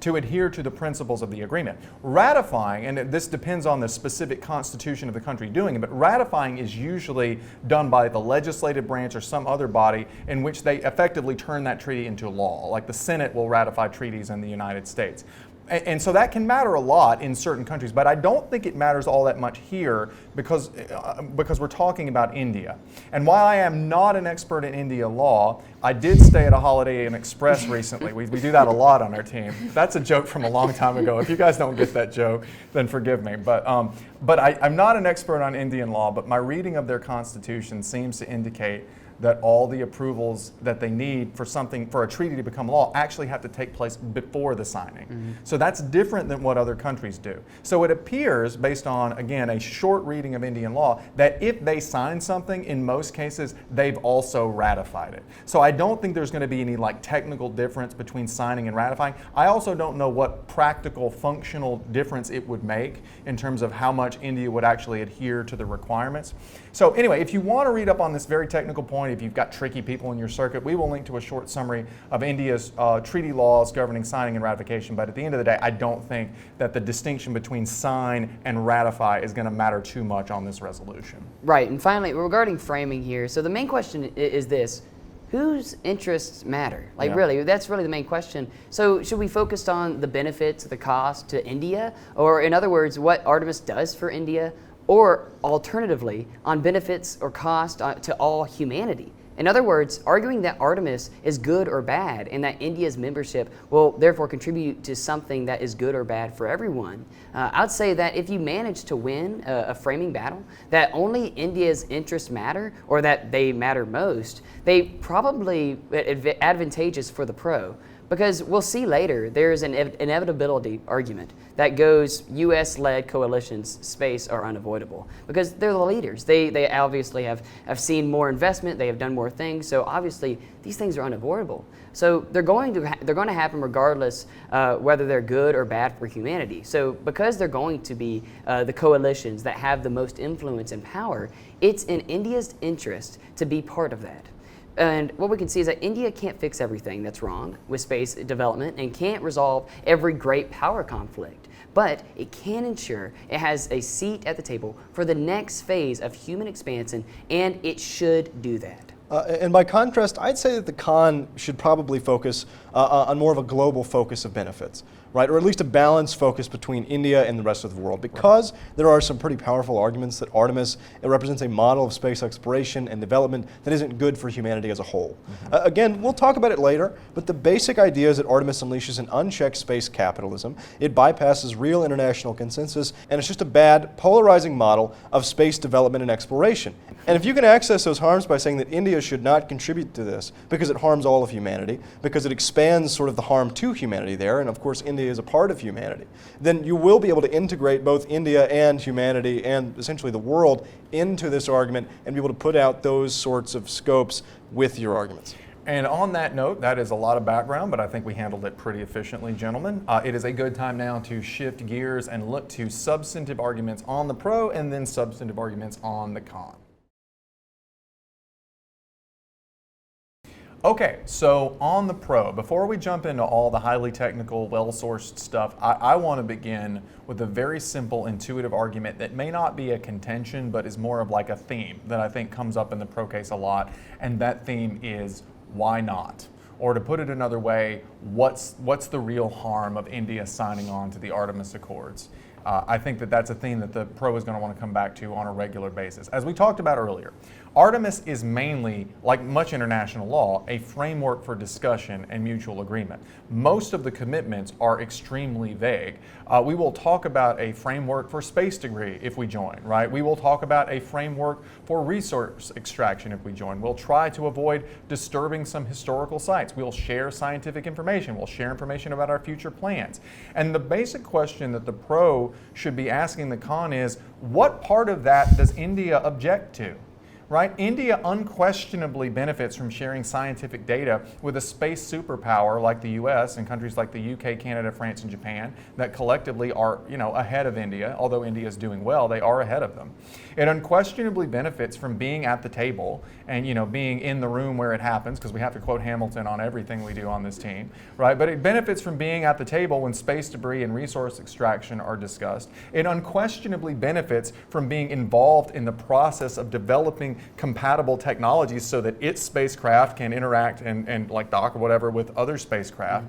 to adhere to the principles of the agreement. Ratifying, and this depends on the specific constitution of the country doing it, but ratifying is usually done by the legislative branch or some other body in which they effectively turn that treaty into law. Like the Senate will ratify treaties in the United States. And so that can matter a lot in certain countries, but I don't think it matters all that much here because we're talking about India. And while I am not an expert in India law, I did stay at a Holiday Inn Express recently. We do that a lot on our team. That's a joke from a long time ago. If you guys don't get that joke, then forgive me. But I'm not an expert on Indian law, but my reading of their constitution seems to indicate that all the approvals that they need for a treaty to become law actually have to take place before the signing. So that's different than what other countries do. So it appears, based on, again, a short reading of Indian law, that if they sign something, in most cases, they've also ratified it. So I don't think there's going to be any technical difference between signing and ratifying. I also don't know what practical, functional difference it would make in terms of how much India would actually adhere to the requirements. So anyway, if you want to read up on this very technical point, if you've got tricky people in your circuit, we will link to a short summary of India's treaty laws governing signing and ratification. But at the end of the day, I don't think that the distinction between sign and ratify is going to matter too much on this resolution. Right, and finally, regarding framing here, so the main question is this: whose interests matter? Really, that's really the main question. So should we focus on the benefits, the cost to India, or in other words, what Artemis does for India? Or alternatively, on benefits or cost to all humanity. In other words, arguing that Artemis is good or bad and that India's membership will therefore contribute to something that is good or bad for everyone. I'd say that if you manage to win a framing battle, that only India's interests matter or that they matter most, they probably advantageous for the pro. Because we'll see later, there's an inevitability argument that goes US-led coalitions space are unavoidable because they're the leaders. They obviously have seen more investment, they have done more things, so obviously these things are unavoidable. So they're going to happen regardless whether they're good or bad for humanity. So because they're going to be the coalitions that have the most influence and power, it's in India's interest to be part of that. And what we can see is that India can't fix everything that's wrong with space development and can't resolve every great power conflict. But it can ensure it has a seat at the table for the next phase of human expansion, and it should do that. And by contrast, I'd say that the con should probably focus on more of a global focus of benefits, right? Or at least a balanced focus between India and the rest of the world, because there are some pretty powerful arguments that Artemis represents a model of space exploration and development that isn't good for humanity as a whole. Again, we'll talk about it later, but the basic idea is that Artemis unleashes an unchecked space capitalism. It bypasses real international consensus, and it's just a bad, polarizing model of space development and exploration. And if you can access those harms by saying that India should not contribute to this because it harms all of humanity, because it expands sort of the harm to humanity there, and of course India is a part of humanity, then you will be able to integrate both India and humanity and essentially the world into this argument and be able to put out those sorts of scopes with your arguments. And on that note, that is a lot of background, but I think we handled it pretty efficiently, gentlemen. It is a good time now to shift gears and look to substantive arguments on the pro and then substantive arguments on the con. Okay, so on the pro, before we jump into all the highly technical, well-sourced stuff, I want to begin with a very simple, intuitive argument that may not be a contention, but is more of like a theme that I think comes up in the pro case a lot, and that theme is why not? Or to put it another way, what's the real harm of India signing on to the Artemis Accords? I think that that's a theme that the pro is going to want to come back to on a regular basis. As we talked about earlier, Artemis is mainly, like much international law, a framework for discussion and mutual agreement. Most of the commitments are extremely vague. We will talk about a framework for space degree if we join, right? We will talk about a framework for resource extraction if we join. We'll try to avoid disturbing some historical sites. We'll share scientific information. We'll share information about our future plans. And the basic question that the pro should be asking the con is, what part of that does India object to? Right? India unquestionably benefits from sharing scientific data with a space superpower like the US and countries like the UK, Canada, France, and Japan that collectively are, ahead of India. Although India is doing well, they are ahead of them. It unquestionably benefits from being at the table and, being in the room where it happens, because we have to quote Hamilton on everything we do on this team, right? But it benefits from being at the table when space debris and resource extraction are discussed. It unquestionably benefits from being involved in the process of developing compatible technologies so that its spacecraft can interact and like dock or whatever with other spacecraft.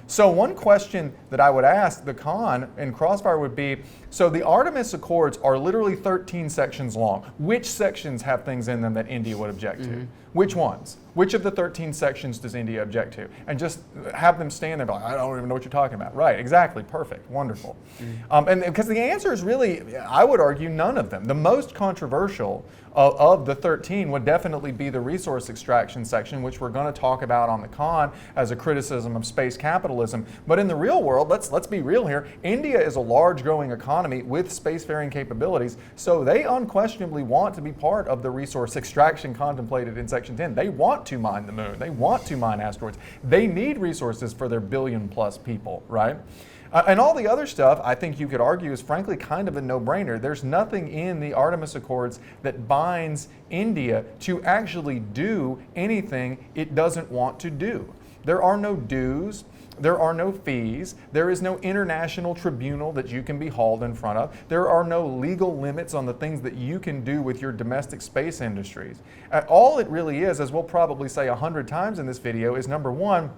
So one question that I would ask the con in Crossfire would be, so the Artemis Accords are literally 13 sections long. Which sections have things in them that India would object to? Which ones? Which of the 13 sections does India object to? And just have them stand there and be like, I don't even know what you're talking about. Right, exactly, perfect, wonderful. And because the answer is really, I would argue, none of them. The most controversial of the 13 would definitely be the resource extraction section, which we're going to talk about on the con as a criticism of space capitalism. But in the real world, let's be real here, India is a large growing economy with spacefaring capabilities, so they unquestionably want to be part of the resource extraction contemplated in Section 10. They want to mine the moon. They want to mine asteroids. They need resources for their billion-plus people, right? And all the other stuff, I think you could argue, is frankly kind of a no-brainer. There's nothing in the Artemis Accords that binds India to actually do anything it doesn't want to do. There are no dues. There are no fees. There is no international tribunal that you can be hauled in front of. There are no legal limits on the things that you can do with your domestic space industries. All it really is, as we'll probably say 100 times in this video, is number one,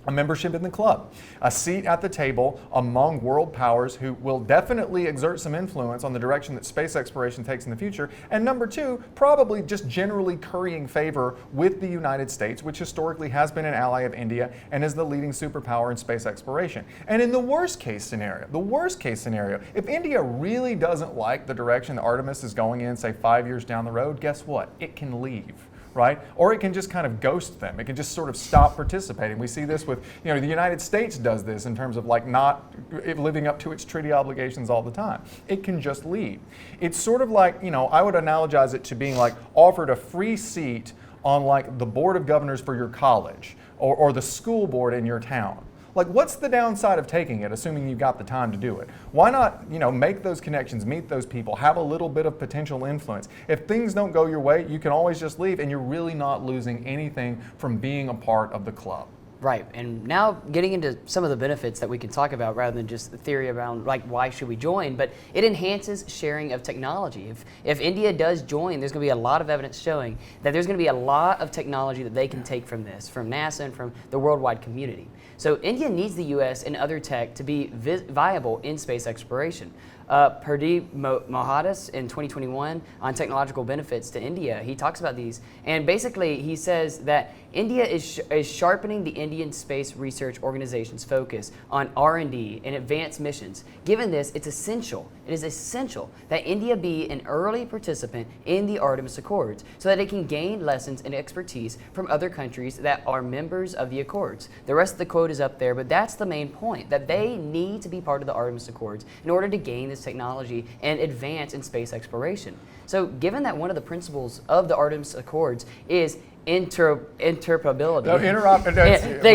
a membership in the club, a seat at the table among world powers who will definitely exert some influence on the direction that space exploration takes in the future, and number two, probably just generally currying favor with the United States, which historically has been an ally of India and is the leading superpower in space exploration. And in the worst case scenario, if India really doesn't like the direction that Artemis is going in, say 5 years down the road, guess what? It can leave. Right? Or it can just kind of ghost them. It can just sort of stop participating. We see this with, the United States does this in terms of like not living up to its treaty obligations all the time. It can just leave. It's sort of like, I would analogize it to being like offered a free seat on like the board of governors for your college or the school board in your town. Like, what's the downside of taking it, assuming you've got the time to do it? Why not, make those connections, meet those people, have a little bit of potential influence? If things don't go your way, you can always just leave, and you're really not losing anything from being a part of the club. Right, and now getting into some of the benefits that we can talk about rather than just the theory around like why should we join, but it enhances sharing of technology. If India does join, there's going to be a lot of evidence showing that there's going to be a lot of technology that they can take from this, from NASA and from the worldwide community. So India needs the US and other tech to be viable in space exploration. Pradip Mohandas in 2021 on technological benefits to India, he talks about these, and basically he says that India is sharpening the Indian space research organizations focus on R&D and advanced missions. Given this, it is essential that India be an early participant in the Artemis Accords so that it can gain lessons and expertise from other countries that are members of the Accords. The rest of the quote is up there, but that's the main point, that they need to be part of the Artemis Accords in order to gain this technology and advance in space exploration. So given that one of the principles of the Artemis Accords is interoperability. No,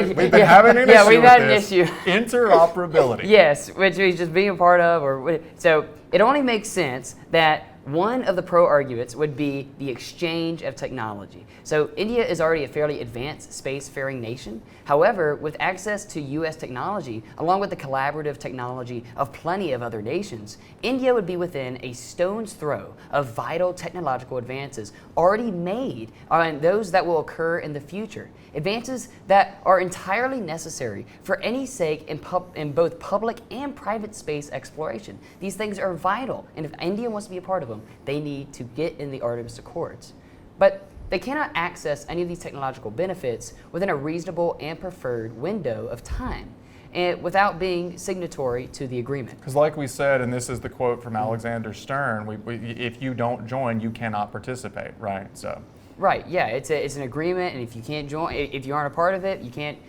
we've been yeah, having an yeah, issue we've with had an this. issue. Interoperability. Yes, which means just being a part of, so it only makes sense that one of the pro-arguments would be the exchange of technology. So India is already a fairly advanced spacefaring nation. However, with access to U.S. technology, along with the collaborative technology of plenty of other nations, India would be within a stone's throw of vital technological advances already made and those that will occur in the future. Advances that are entirely necessary for any sake in both public and private space exploration. These things are vital, and if India wants to be a part of them, they need to get in the Artemis Accords. But they cannot access any of these technological benefits within a reasonable and preferred window of time, and without being signatory to the agreement. Because like we said, and this is the quote from Alexander Stern, if you don't join, you cannot participate, right? So. Right, yeah, it's an agreement, and if you can't join, if you aren't a part of it, you can't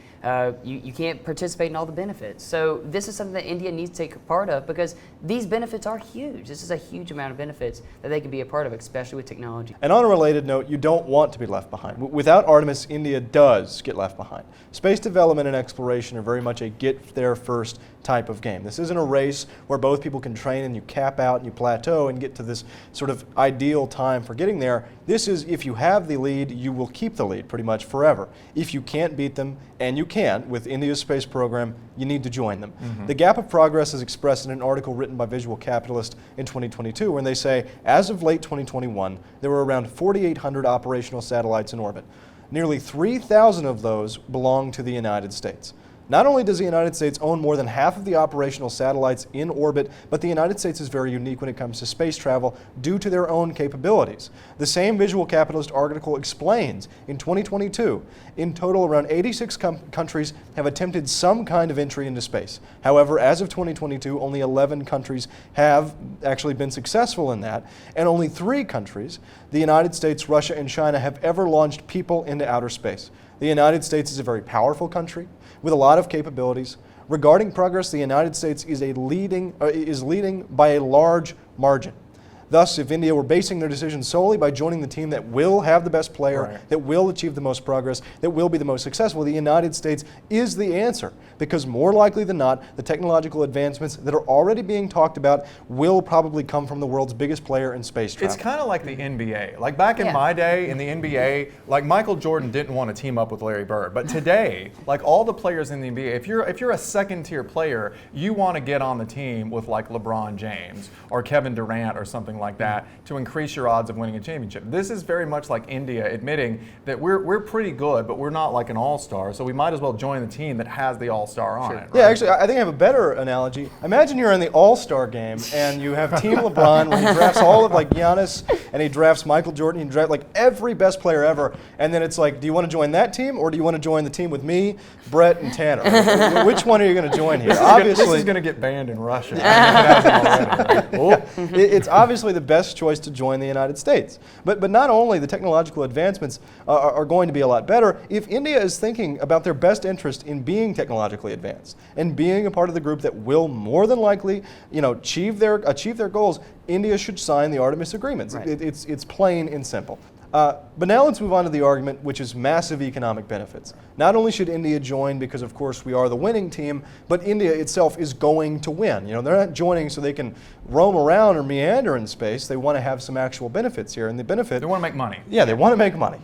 participate in all the benefits. So this is something that India needs to take part of because these benefits are huge. This is a huge amount of benefits that they can be a part of, especially with technology. And on a related note, you don't want to be left behind. Without Artemis, India does get left behind. Space development and exploration are very much a get there first type of game. This isn't a race where both people can train and you cap out and you plateau and get to this sort of ideal time for getting there. This is, if you have the lead, you will keep the lead pretty much forever. If you can't beat them, and you can with India's space program, you need to join them. The gap of progress is expressed in an article written by Visual Capitalist in 2022 when they say, as of late 2021, there were around 4,800 operational satellites in orbit. Nearly 3,000 of those belong to the United States. Not only does the United States own more than half of the operational satellites in orbit, but the United States is very unique when it comes to space travel due to their own capabilities. The same Visual Capitalist article explains, in 2022, in total around 86 countries have attempted some kind of entry into space. However, as of 2022, only 11 countries have actually been successful in that, and only 3 countries, the United States, Russia, and China, have ever launched people into outer space. The United States is a very powerful country with a lot of capabilities. Regarding progress, the United States is leading by a large margin. Thus, if India were basing their decision solely by joining the team that will have the best player, that will achieve the most progress, that will be the most successful, the United States is the answer. Because more likely than not, the technological advancements that are already being talked about will probably come from the world's biggest player in space travel. It's kind of like the NBA. Like back in my day in the NBA, like Michael Jordan didn't want to team up with Larry Bird. But today, like all the players in the NBA, if you're a second tier player, you want to get on the team with like LeBron James or Kevin Durant or something like that to increase your odds of winning a championship. This is very much like India admitting that we're pretty good, but we're not like an all-star, so we might as well join the team that has the all-star on it. Right? Yeah, actually, I think I have a better analogy. Imagine you're in the all-star game and you have Team LeBron where he drafts all of like Giannis and he drafts Michael Jordan, he drafts like every best player ever, and then it's like, do you want to join that team or do you want to join the team with me, Brett, and Tanner? Which one are you going to join here? This is going to get banned in Russia. It's obviously the best choice to join the United States. But not only the technological advancements are going to be a lot better, if India is thinking about their best interest in being technologically advanced and being a part of the group that will more than likely, achieve their goals, India should sign the Artemis agreements. Right. It's plain and simple. But now let's move on to the argument, which is massive economic benefits. Not only should India join because, of course, we are the winning team, but India itself is going to win. They're not joining so they can roam around or meander in space. They want to have some actual benefits here, and the benefit... They want to make money. Yeah, they want to make money.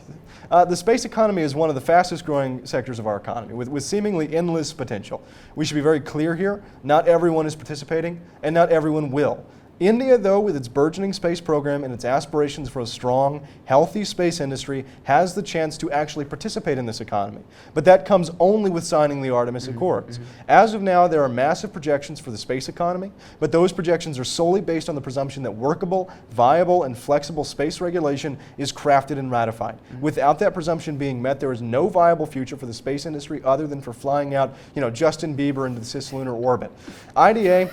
The space economy is one of the fastest growing sectors of our economy, with seemingly endless potential. We should be very clear here. Not everyone is participating, and not everyone will. India, though, with its burgeoning space program and its aspirations for a strong, healthy space industry, has the chance to actually participate in this economy. But that comes only with signing the Artemis Accords. As of now, there are massive projections for the space economy, but those projections are solely based on the presumption that workable, viable, and flexible space regulation is crafted and ratified. Without that presumption being met, there is no viable future for the space industry other than for flying out, Justin Bieber into the cislunar orbit. IDA,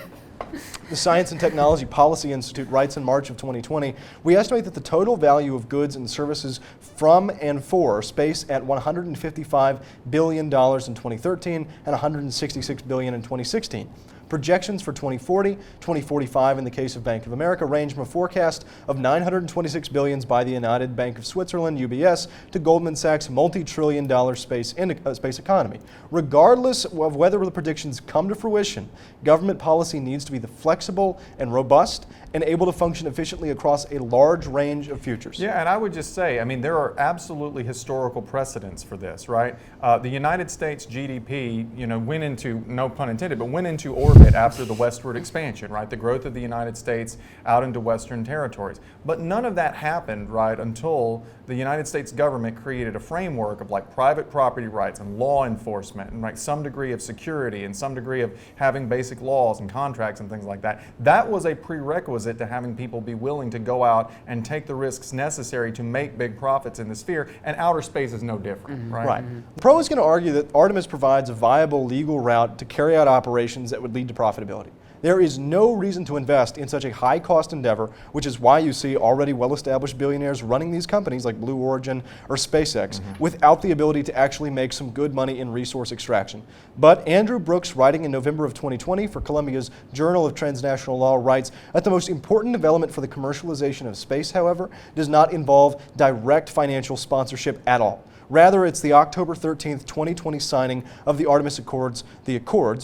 the Science and Technology Policy Institute, writes in March of 2020, we estimate that the total value of goods and services from and for space at $155 billion in 2013 and $166 billion in 2016. Projections for 2040, 2045 in the case of Bank of America range from a forecast of $926 billion by the United Bank of Switzerland, UBS, to Goldman Sachs' multi-trillion-dollar space economy. Regardless of whether the predictions come to fruition, government policy needs to be flexible and robust and able to function efficiently across a large range of futures. Yeah, and I would just say, there are absolutely historical precedents for this, right? The United States GDP, went into, no pun intended, but went into orbit after the westward expansion, right? The growth of the United States out into Western territories. But none of that happened, right, until the United States government created a framework of private property rights and law enforcement and some degree of security and some degree of having basic laws and contracts and things like that. That was a prerequisite to having people be willing to go out and take the risks necessary to make big profits in the sphere, and outer space is no different, right? Right. The Pro is going to argue that Artemis provides a viable legal route to carry out operations that would lead to profitability. There is no reason to invest in such a high-cost endeavor, which is why you see already well-established billionaires running these companies like Blue Origin or SpaceX without the ability to actually make some good money in resource extraction. But Andrew Brooks, writing in November of 2020 for Columbia's Journal of Transnational Law, writes that the most important development for the commercialization of space, however, does not involve direct financial sponsorship at all. Rather, it's the October 13th, 2020 signing of the Artemis Accords,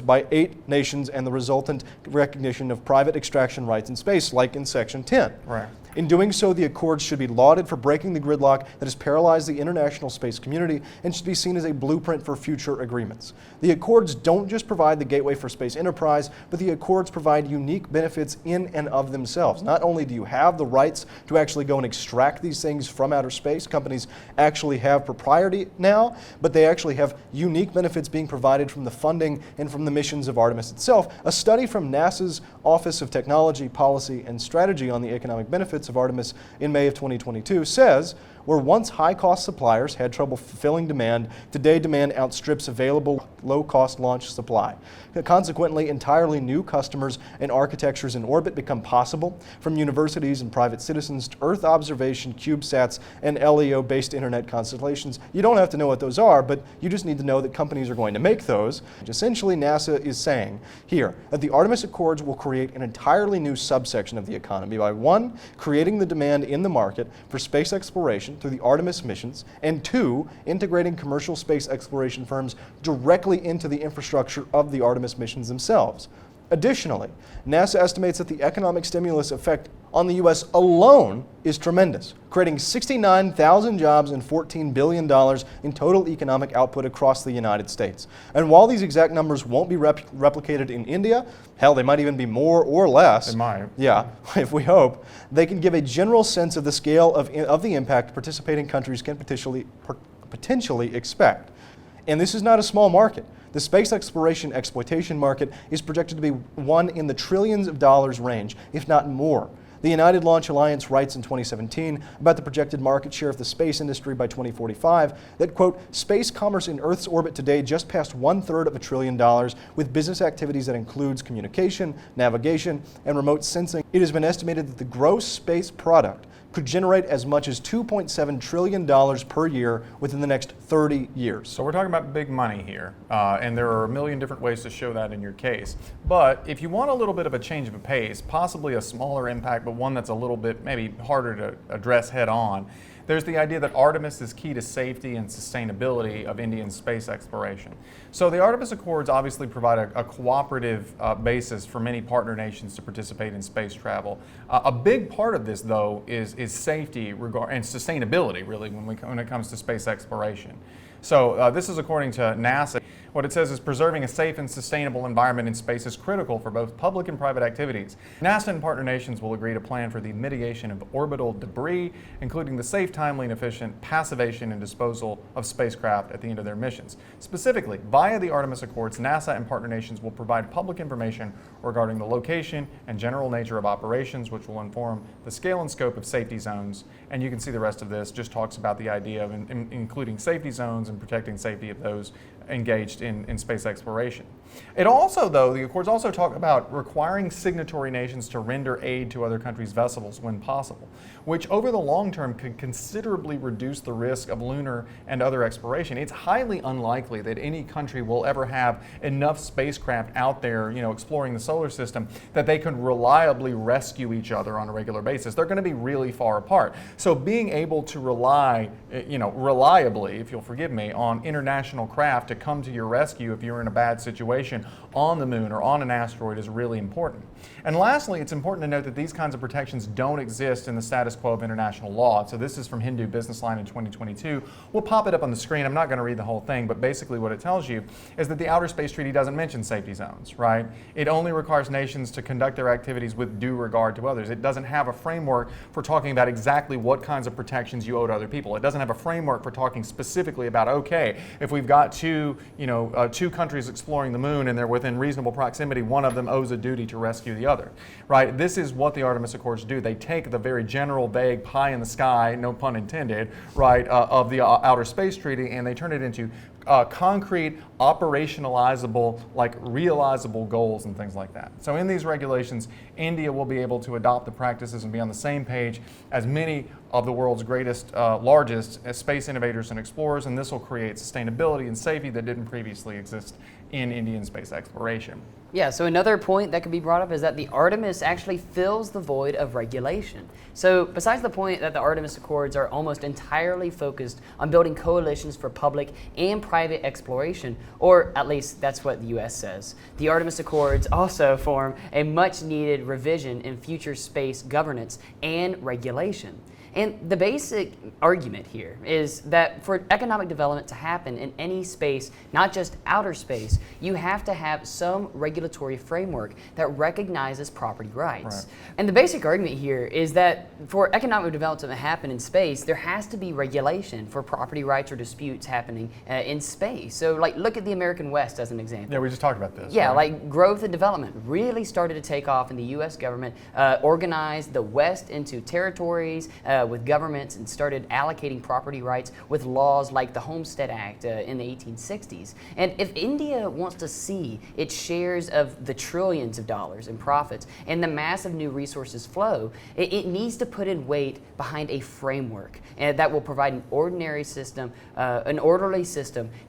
by 8 nations and the resultant recognition of private extraction rights in space, like in Section 10. Right. In doing so, the Accords should be lauded for breaking the gridlock that has paralyzed the international space community and should be seen as a blueprint for future agreements. The Accords don't just provide the gateway for space enterprise, but the Accords provide unique benefits in and of themselves. Not only do you have the rights to actually go and extract these things from outer space, companies actually have propriety now, but they actually have unique benefits being provided from the funding and from the missions of Artemis itself. A study from NASA's Office of Technology, Policy, and Strategy on the economic benefits of Artemis in May of 2022 says, where once high-cost suppliers had trouble fulfilling demand, today demand outstrips available low-cost launch supply. Consequently, entirely new customers and architectures in orbit become possible, from universities and private citizens to Earth observation, CubeSats, and LEO-based internet constellations. You don't have to know what those are, but you just need to know that companies are going to make those. Essentially, NASA is saying here that the Artemis Accords will create an entirely new subsection of the economy by 1, creating the demand in the market for space exploration through the Artemis missions, and 2, integrating commercial space exploration firms directly into the infrastructure of the Artemis missions themselves. Additionally, NASA estimates that the economic stimulus effect on the U.S. alone is tremendous, creating 69,000 jobs and $14 billion in total economic output across the United States. And while these exact numbers won't be replicated in India, hell, they might even be more or less. They might. Yeah, if we hope. They can give a general sense of the scale of the impact participating countries can potentially expect. And this is not a small market. The space exploration exploitation market is projected to be one in the trillions of dollars range, if not more. The United Launch Alliance writes in 2017 about the projected market share of the space industry by 2045 that, quote, space commerce in Earth's orbit today just passed $1/3 of $1 trillion with business activities that includes communication, navigation, and remote sensing. It has been estimated that the gross space product could generate as much as $2.7 trillion per year within the next 30 years. So we're talking about big money here, and there are a million different ways to show that in your case. But if you want a little bit of a change of pace, possibly a smaller impact, but one that's a little bit maybe harder to address head on, there's the idea that Artemis is key to safety and sustainability of Indian space exploration. So the Artemis Accords obviously provide a cooperative basis for many partner nations to participate in space travel. A big part of this, though, is safety and sustainability, really, when it comes to space exploration. So this is according to NASA. What it says is preserving a safe and sustainable environment in space is critical for both public and private activities. NASA and partner nations will agree to plan for the mitigation of orbital debris, including the safe, timely, and efficient passivation and disposal of spacecraft at the end of their missions. Specifically, via the Artemis Accords, NASA and partner nations will provide public information regarding the location and general nature of operations, which will inform the scale and scope of safety zones. And you can see the rest of this just talks about the idea of including safety zones and protecting safety of those engaged in space exploration. It also, though, the Accords also talk about requiring signatory nations to render aid to other countries' vessels when possible, which over the long term could considerably reduce the risk of lunar and other exploration. It's highly unlikely that any country will ever have enough spacecraft out there, exploring the solar system that they can reliably rescue each other on a regular basis. They're going to be really far apart. So being able to rely, reliably, if you'll forgive me, on international craft to come to your rescue if you're in a bad situation on the moon or on an asteroid is really important. And lastly, it's important to note that these kinds of protections don't exist in the status quo of international law. So this is from Hindu Business Line in 2022. We'll pop it up on the screen. I'm not going to read the whole thing, but basically what it tells you is that the Outer Space Treaty doesn't mention safety zones, right? It only requires nations to conduct their activities with due regard to others. It doesn't have a framework for talking about exactly what kinds of protections you owe to other people. It doesn't have a framework for talking specifically about, okay, if we've got two countries exploring the moon and they're within reasonable proximity, one of them owes a duty to rescue the other, right? This is what the Artemis Accords do. They take the very general, vague, pie in the sky, no pun intended, right, of the Outer Space Treaty, and they turn it into concrete, operationalizable, realizable goals and things like that. So in these regulations, India will be able to adopt the practices and be on the same page as many of the world's largest space innovators and explorers, and this will create sustainability and safety that didn't previously exist in Indian space exploration. Yeah, so another point that could be brought up is that the Artemis actually fills the void of regulation. So besides the point that the Artemis Accords are almost entirely focused on building coalitions for public and private exploration, or at least that's what the US says, the Artemis Accords also form a much needed revision in future space governance and regulation. And the basic argument here is that for economic development to happen in any space, not just outer space, you have to have some regulatory framework that recognizes property rights. Right. And the basic argument here is that for economic development to happen in space, there has to be regulation for property rights or disputes happening in space. So look at the American West as an example. Yeah, we just talked about this. Yeah, right? Growth and development really started to take off, and the U.S. government organized the West into territories with governments and started allocating property rights with laws like the Homestead Act in the 1860s. And if India wants to see its shares of the trillions of dollars in profits and the massive new resources flow, it needs to put in weight behind a framework that will provide an orderly system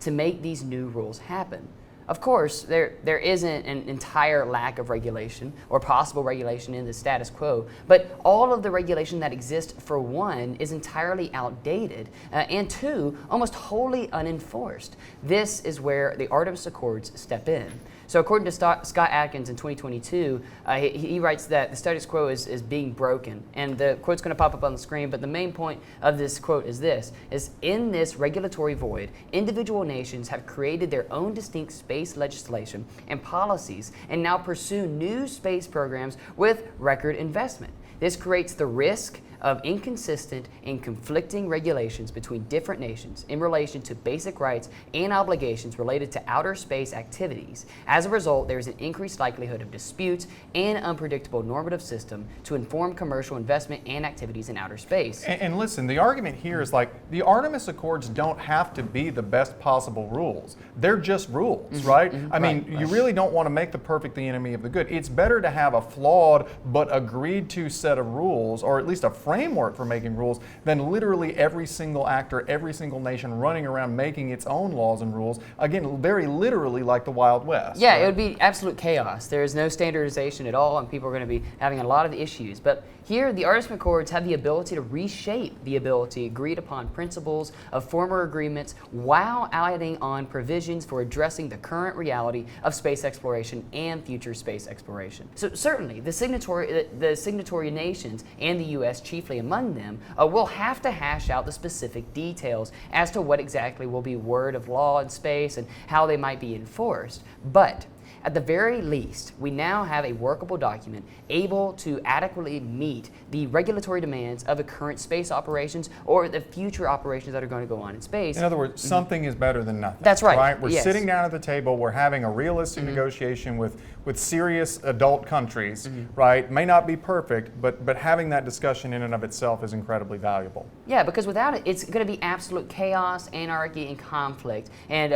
to make these new rules happen. Of course, there isn't an entire lack of regulation or possible regulation in the status quo, but all of the regulation that exists, for one, is entirely outdated, and two, almost wholly unenforced. This is where the Artemis Accords step in. So according to Scott Atkins in 2022, he writes that the status quo is being broken. And the quote's going to pop up on the screen, but the main point of this quote is this, is in this regulatory void, individual nations have created their own distinct space legislation and policies and now pursue new space programs with record investment. This creates the risk of inconsistent and conflicting regulations between different nations in relation to basic rights and obligations related to outer space activities. As a result, there is an increased likelihood of disputes and unpredictable normative system to inform commercial investment and activities in outer space. And listen, the argument here is the Artemis Accords don't have to be the best possible rules. They're just rules, right? I mean, you really don't want to make the perfect the enemy of the good. It's better to have a flawed but agreed to set of rules, or at least a framework for making rules, than literally every single actor, every single nation running around making its own laws and rules, again, very literally like the Wild West. Yeah, right? It would be absolute chaos. There is no standardization at all, and people are going to be having a lot of issues. But here, the Artemis Accords have the ability to reshape the agreed upon principles of former agreements while adding on provisions for addressing the current reality of space exploration and future space exploration. So certainly, the signatory nations and the U.S. chief chiefly among them, will have to hash out the specific details as to what exactly will be word of law in space and how they might be enforced. But at the very least, we now have a workable document able to adequately meet the regulatory demands of the current space operations or the future operations that are going to go on in space. In other words, something is better than nothing. That's right. We're Yes. sitting down at the table, we're having a realistic negotiation with serious adult countries, right? May not be perfect, but having that discussion in and of itself is incredibly valuable. Yeah, because without it, it's going to be absolute chaos, anarchy, and conflict, and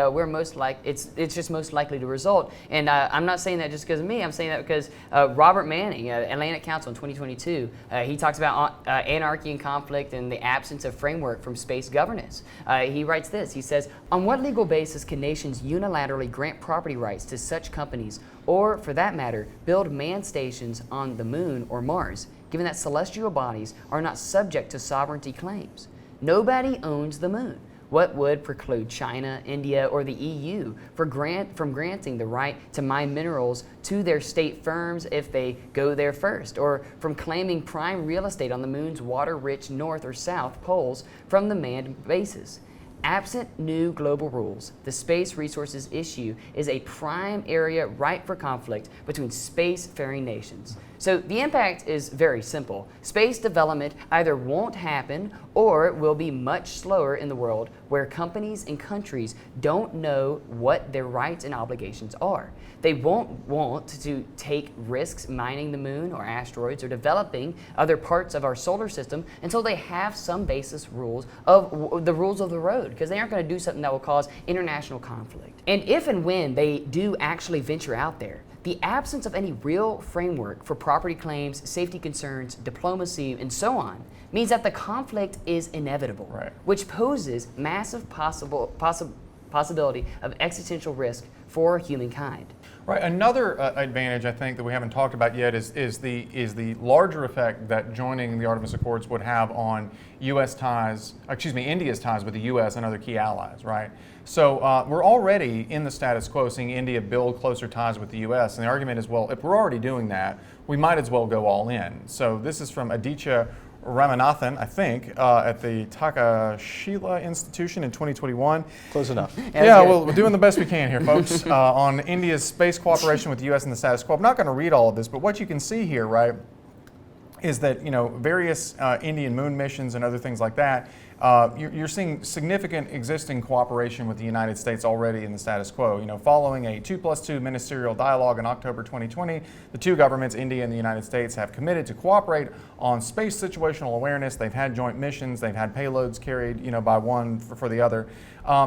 it's just most likely to result. And I'm not saying that just because of me. I'm saying that because Robert Manning, Atlantic Council in 2022, he talks about anarchy and conflict and the absence of framework from space governance. He writes this. He says, "On what legal basis can nations unilaterally grant property rights to such companies, or, for that matter, build manned stations on the moon or Mars, given that celestial bodies are not subject to sovereignty claims? Nobody owns the moon. What would preclude China, India, or the EU from granting the right to mine minerals to their state firms if they go there first, or from claiming prime real estate on the moon's water-rich north or south poles from the manned bases? Absent new global rules, the space resources issue is a prime area ripe for conflict between space-faring nations." So the impact is very simple. Space development either won't happen or will be much slower in the world where companies and countries don't know what their rights and obligations are. They won't want to take risks mining the moon or asteroids or developing other parts of our solar system until they have some basis rules of the rules of the road, because they aren't going to do something that will cause international conflict. And if and when they do actually venture out there, the absence of any real framework for property claims, safety concerns, diplomacy, and so on means that the conflict is inevitable, Right. which poses massive possibility of existential risk for humankind. Right. Another advantage I think that we haven't talked about yet is the larger effect that joining the Artemis Accords would have on India's ties with the U.S. and other key allies. Right. So we're already in the status quo, seeing India build closer ties with the U.S. And the argument is, well, if we're already doing that, we might as well go all in. So this is from Aditya Ramanathan, I think, at the Takashila Institution in 2021. Close enough. Yeah, well, we're doing the best we can here, folks, on India's space cooperation with the U.S. and the status quo. I'm not going to read all of this, but what you can see here, right, is that various Indian moon missions and other things like that, you're seeing significant existing cooperation with the United States already in the status quo. Following a 2+2 ministerial dialogue in October 2020, the two governments, India and the United States, have committed to cooperate on space situational awareness. They've had joint missions. They've had payloads carried, by one for the other.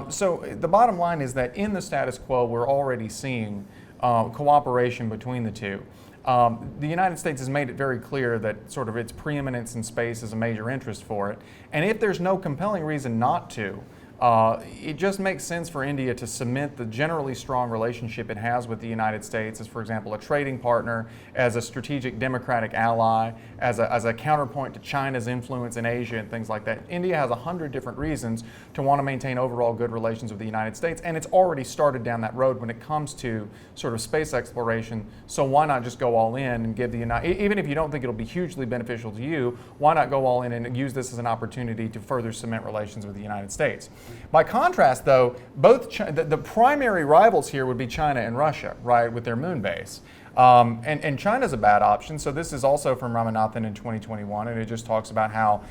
So the bottom line is that in the status quo, we're already seeing cooperation between the two. The United States has made it very clear that sort of its preeminence in space is a major interest for it. And if there's no compelling reason not to, it just makes sense for India to cement the generally strong relationship it has with the United States as, for example, a trading partner, as a strategic democratic ally, as a counterpoint to China's influence in Asia and things like that. India has 100 different reasons to want to maintain overall good relations with the United States, and it's already started down that road when it comes to sort of space exploration. So why not just go all in and give the even if you don't think it'll be hugely beneficial to you, why not go all in and use this as an opportunity to further cement relations with the United States? By contrast, though, the primary rivals here would be China and Russia, right, with their moon base. And China's a bad option. So this is also from Ramanathan in 2021, and it just talks about how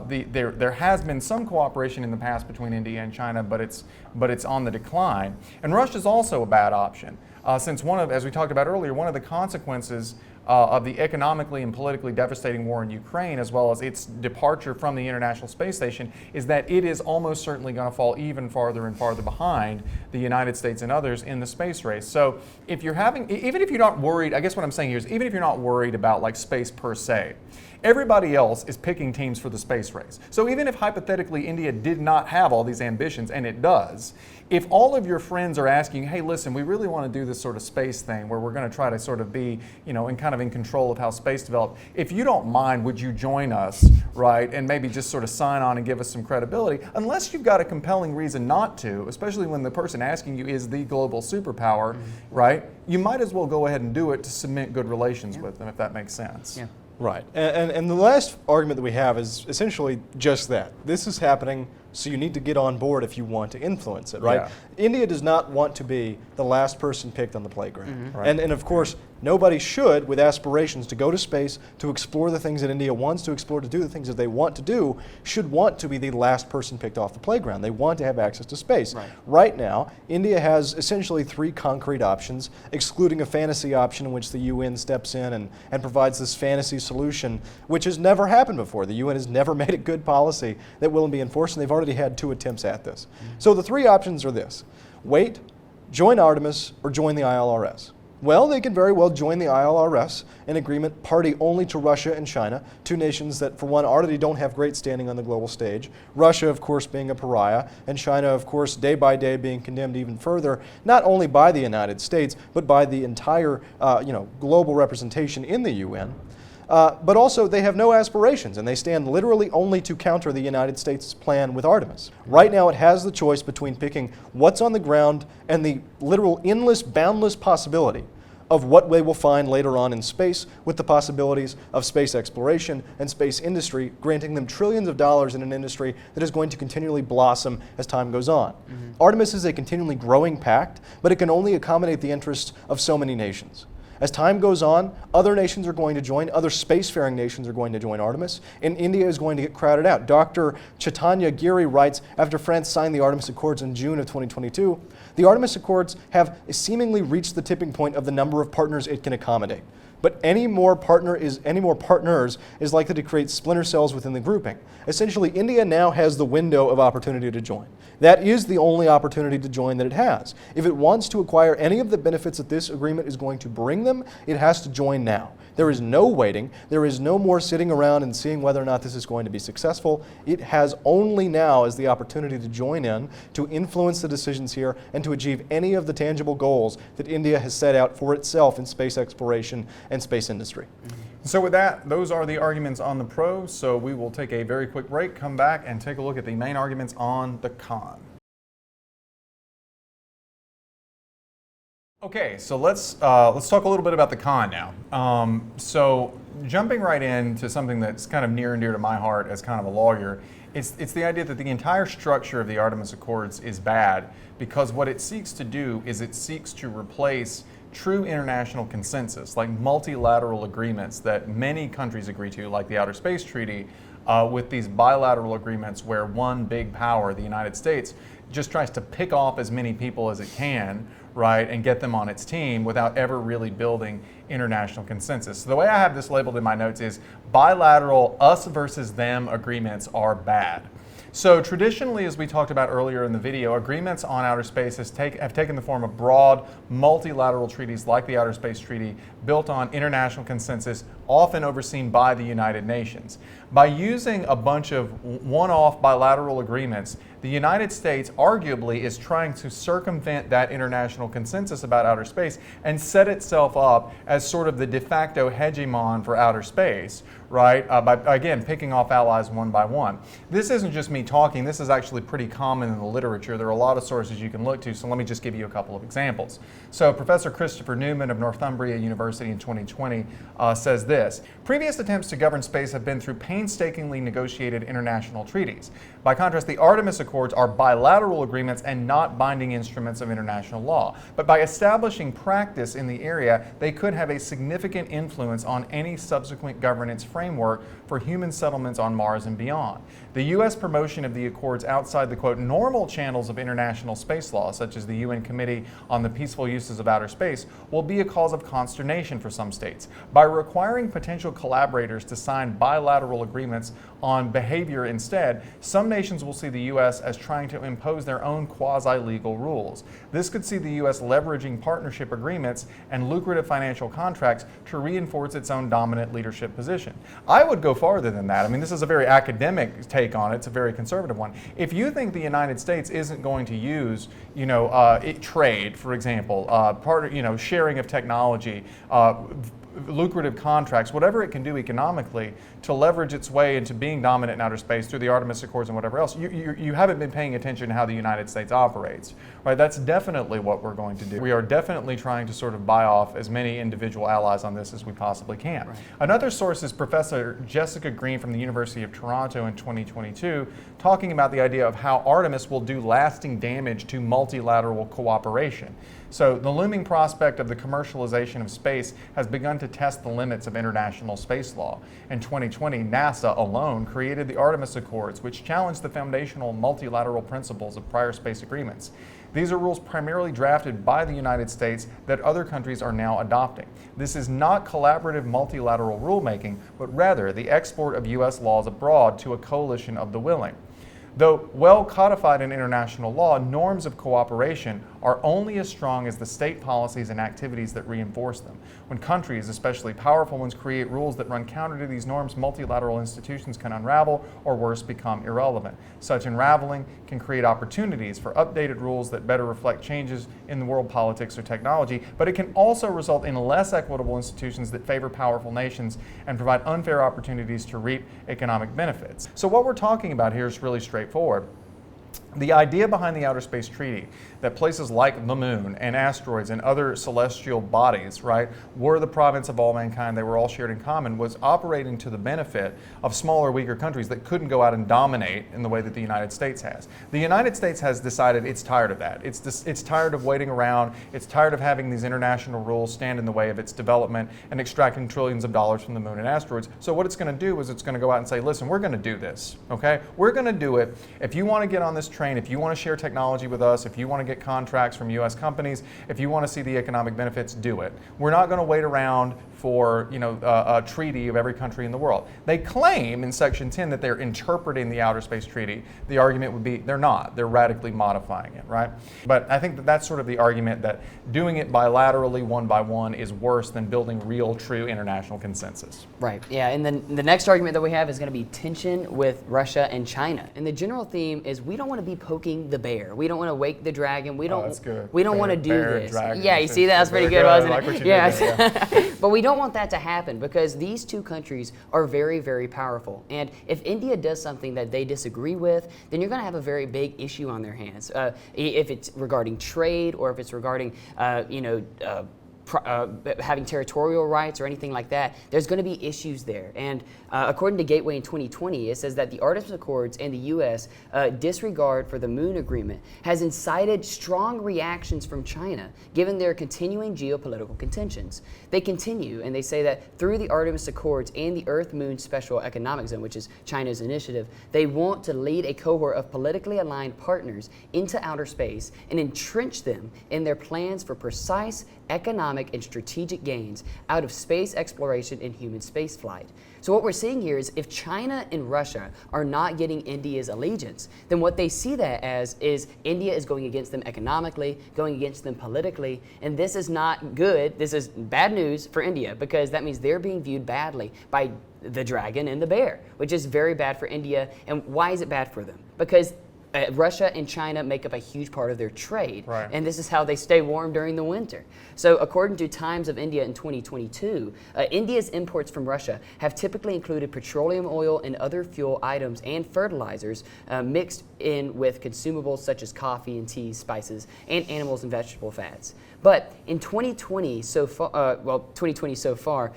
there has been some cooperation in the past between India and China, but it's on the decline. And Russia's also a bad option, since as we talked about earlier, one of the consequences of the economically and politically devastating war in Ukraine, as well as its departure from the International Space Station, is that it is almost certainly going to fall even farther and farther behind the United States and others in the space race. So if you're even if you're not worried, I guess what I'm saying here is, even if you're not worried about like space per se, everybody else is picking teams for the space race. So even if hypothetically India did not have all these ambitions, and it does, if all of your friends are asking, hey, listen, we really want to do this sort of space thing where we're going to try to sort of be, in control of how space developed, if you don't mind, would you join us, right, and maybe just sort of sign on and give us some credibility, unless you've got a compelling reason not to, especially when the person asking you is the global superpower, right, you might as well go ahead and do it to cement good relations with them, if that makes sense. Yeah. Right. And the last argument that we have is essentially just that. This is happening, so you need to get on board if you want to influence it, right? Yeah. India does not want to be the last person picked on the playground. Right. And of course, nobody should, with aspirations to go to space, to explore the things that India wants to explore, to do the things that they want to do, should want to be the last person picked off the playground. They want to have access to space. Right now, India has essentially 3 concrete options, excluding a fantasy option in which the UN steps in and provides this fantasy solution, which has never happened before. The UN has never made a good policy that will be enforced, and they've already had 2 attempts at this. So the 3 options are this: wait, join Artemis, or join the ILRS. Well, they can very well join the ILRS, an agreement party only to Russia and China, 2 nations that, for one, already don't have great standing on the global stage. Russia, of course, being a pariah, and China, of course, day by day being condemned even further, not only by the United States, but by the entire global representation in the UN. But also, they have no aspirations, and they stand literally only to counter the United States' plan with Artemis. Right now, it has the choice between picking what's on the ground and the literal endless, boundless possibility of what they will find later on in space, with the possibilities of space exploration and space industry, granting them trillions of dollars in an industry that is going to continually blossom as time goes on. Artemis is a continually growing pact, but it can only accommodate the interests of so many nations. As time goes on, other nations are going to join, other spacefaring nations are going to join Artemis, and India is going to get crowded out. Dr. Chaitanya Giri writes, after France signed the Artemis Accords in June of 2022, the Artemis Accords have seemingly reached the tipping point of the number of partners it can accommodate. But any more partners is likely to create splinter cells within the grouping. Essentially, India now has the window of opportunity to join. That is the only opportunity to join that it has. If it wants to acquire any of the benefits that this agreement is going to bring them, it has to join now. There is no waiting. There is no more sitting around and seeing whether or not this is going to be successful. It has only now as the opportunity to join in, to influence the decisions here, and to achieve any of the tangible goals that India has set out for itself in space exploration and space industry. So with that, those are the arguments on the pros. So we will take a very quick break, come back, and take a look at the main arguments on the con. Okay, so let's talk a little bit about the con now. So jumping right into something that's kind of near and dear to my heart as kind of a lawyer, it's the idea that the entire structure of the Artemis Accords is bad, because what it seeks to do is it seeks to replace true international consensus, like multilateral agreements that many countries agree to, like the Outer Space Treaty, with these bilateral agreements where one big power, the United States, just tries to pick off as many people as it can, right, and get them on its team without ever really building international consensus. So the way I have this labeled in my notes is bilateral us versus them agreements are bad. So traditionally, as we talked about earlier in the video, agreements on outer space have taken the form of broad, multilateral treaties like the Outer Space Treaty, built on international consensus, often overseen by the United Nations. By using a bunch of one-off bilateral agreements, the United States arguably is trying to circumvent that international consensus about outer space and set itself up as sort of the de facto hegemon for outer space, right? By, again, picking off allies one by one. This isn't just me talking. This is actually pretty common in the literature. There are a lot of sources you can look to, so let me just give you a couple of examples. So Professor Christopher Newman of Northumbria University in 2020 says this: previous attempts to govern space have been through painstakingly negotiated international treaties. By contrast, the Artemis Accords are bilateral agreements and not binding instruments of international law. But by establishing practice in the area, they could have a significant influence on any subsequent governance framework for human settlements on Mars and beyond. The U.S. promotion of the Accords outside the, quote, normal channels of international space law, such as the UN Committee on the Peaceful Uses of Outer Space, will be a cause of consternation for some states. By requiring potential collaborators to sign bilateral agreements on behavior instead, some nations will see the U.S. as trying to impose their own quasi-legal rules. This could see the U.S. leveraging partnership agreements and lucrative financial contracts to reinforce its own dominant leadership position. I would go farther than that. I mean, this is a very academic take on it. It's a very conservative one. If you think the United States isn't going to use, trade, for example, sharing of technology, lucrative contracts, whatever it can do economically to leverage its way into being dominant in outer space through the Artemis Accords and whatever else, you haven't been paying attention to how the United States operates, right? That's definitely what we're going to do. We are definitely trying to sort of buy off as many individual allies on this as we possibly can. Right. Another source is Professor Jessica Green from the University of Toronto in 2022, talking about the idea of how Artemis will do lasting damage to multilateral cooperation. So the looming prospect of the commercialization of space has begun to test the limits of international space law. In 2020, NASA alone created the Artemis Accords, which challenged the foundational multilateral principles of prior space agreements. These are rules primarily drafted by the United States that other countries are now adopting. This is not collaborative multilateral rulemaking, but rather the export of U.S. laws abroad to a coalition of the willing. Though well codified in international law, norms of cooperation are only as strong as the state policies and activities that reinforce them. When countries, especially powerful ones, create rules that run counter to these norms, multilateral institutions can unravel or worse, become irrelevant. Such unraveling can create opportunities for updated rules that better reflect changes in the world politics or technology, but it can also result in less equitable institutions that favor powerful nations and provide unfair opportunities to reap economic benefits. So what we're talking about here is really straightforward. The idea behind the Outer Space Treaty that places like the moon and asteroids and other celestial bodies, right, were the province of all mankind, they were all shared in common, was operating to the benefit of smaller, weaker countries that couldn't go out and dominate in the way that the United States has. The United States has decided it's tired of that. It's tired of waiting around. It's tired of having these international rules stand in the way of its development and extracting trillions of dollars from the moon and asteroids. So what it's going to do is it's going to go out and say, listen, we're going to do this, okay? We're going to do it. If you want to get on this train, if you want to share technology with us, if you want to get contracts from U.S. companies, if you want to see the economic benefits, do it. We're not going to wait around for a treaty of every country in the world. They claim in Section 10 that they're interpreting the Outer Space Treaty. The argument would be they're not. They're radically modifying it, right? But I think that that's sort of the argument that doing it bilaterally, one by one, is worse than building real, true international consensus. Right, yeah, and then the next argument that we have is going to be tension with Russia and China. And the general theme is we don't want to be poking the bear. We don't want to wake the dragon. We don't, that's good. We don't want to do Bear, this. dragon. Yeah, you see that? That's pretty good, I wasn't like it? what you Yeah. did there, yeah. But we don't want that to happen because these two countries are very, very powerful. And if India does something that they disagree with, then you're going to have a very big issue on their hands. If it's regarding trade or if it's regarding, having territorial rights or anything like that, there's going to be issues there. And according to Gateway in 2020, it says that the Artemis Accords and the U.S. Disregard for the Moon Agreement has incited strong reactions from China, given their continuing geopolitical contentions. They continue, and they say that through the Artemis Accords and the Earth-Moon Special Economic Zone, which is China's initiative, they want to lead a cohort of politically aligned partners into outer space and entrench them in their plans for precise economic and strategic gains out of space exploration and human spaceflight. So what we're seeing here is if China and Russia are not getting India's allegiance, then what they see that as is India is going against them economically, going against them politically, and this is not good. This is bad news for India because that means they're being viewed badly by the dragon and the bear, which is very bad for India. And why is it bad for them? Because Russia and China make up a huge part of their trade, right. And this is how they stay warm during the winter. So according to Times of India in 2022, India's imports from Russia have typically included petroleum oil and other fuel items and fertilizers mixed in with consumables such as coffee and tea, spices, and animals and vegetable fats. But in 2020 so far,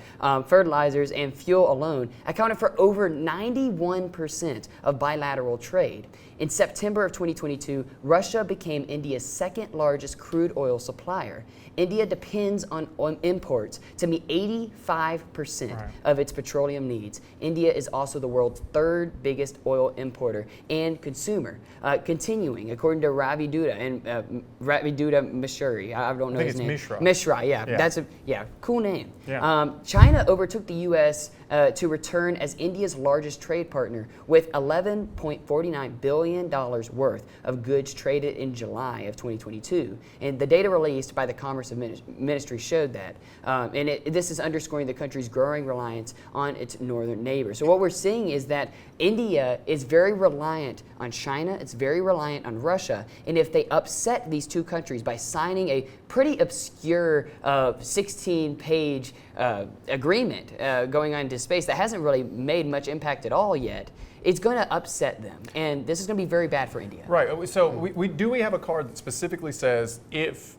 fertilizers and fuel alone accounted for over 91% of bilateral trade. In September of 2022, Russia became India's second largest crude oil supplier. India depends on imports to meet 85% of its petroleum needs. India is also the world's third biggest oil importer and consumer. Continuing, according to Ravi Duda and Ravi Duda Mishra, I don't know his name. Mishra. Mishra, yeah. That's a cool name. Yeah. China overtook the U.S. to return as India's largest trade partner, with $11.49 billion worth of goods traded in July of 2022. And the data released by the Commerce Ministry showed that. This is underscoring the country's growing reliance on its northern neighbors. So what we're seeing is that India is very reliant on China, it's very reliant on Russia, and if they upset these two countries by signing a pretty obscure 16-page agreement going on into space that hasn't really made much impact at all yet, it's going to upset them, and this is going to be very bad for India. Right. So we have a card that specifically says if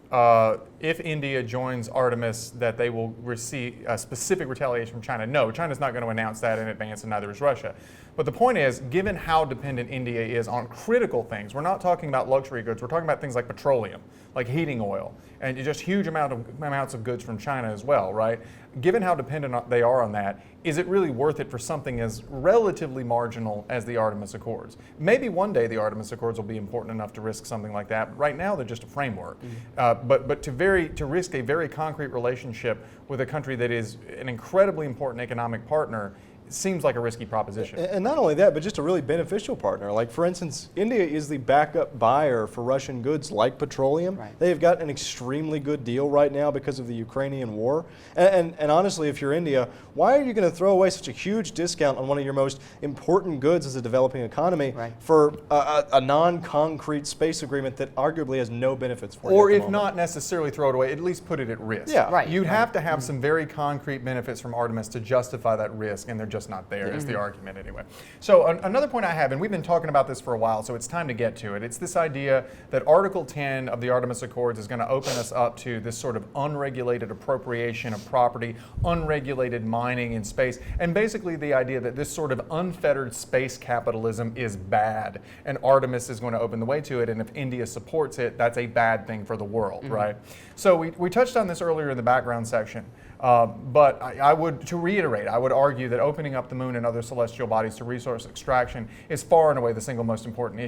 India joins Artemis, that they will receive a specific retaliation from China. No, China's not going to announce that in advance, and neither is Russia. But the point is, given how dependent India is on critical things, we're not talking about luxury goods. We're talking about things like petroleum, like heating oil, and just huge amounts of goods from China as well, right? Given how dependent they are on that, is it really worth it for something as relatively marginal as the Artemis Accords? Maybe one day the Artemis Accords will be important enough to risk something like that. But right now, they're just a framework. But to risk a very concrete relationship with a country that is an incredibly important economic partner seems like a risky proposition. And not only that, but just a really beneficial partner. Like, for instance, India is the backup buyer for Russian goods like petroleum. Right. They've got an extremely good deal right now because of the Ukrainian war. And honestly, if you're India, why are you going to throw away such a huge discount on one of your most important goods as a developing economy for a non-concrete space agreement that arguably has no benefits for you? Or if not necessarily throw it away, at least put it at risk. Yeah. Right. You'd have to have some very concrete benefits from Artemis to justify that risk, and they're just not there, is the argument anyway. So another point I have, and we've been talking about this for a while, so it's time to get to it. It's this idea that Article 10 of the Artemis Accords is going to open us up to this sort of unregulated appropriation of property, unregulated mining in space, and basically the idea that this sort of unfettered space capitalism is bad, and Artemis is going to open the way to it, and if India supports it, that's a bad thing for the world, right? So we touched on this earlier in the background section. But I would, to reiterate, I would argue that opening up the moon and other celestial bodies to resource extraction is far and away the single most important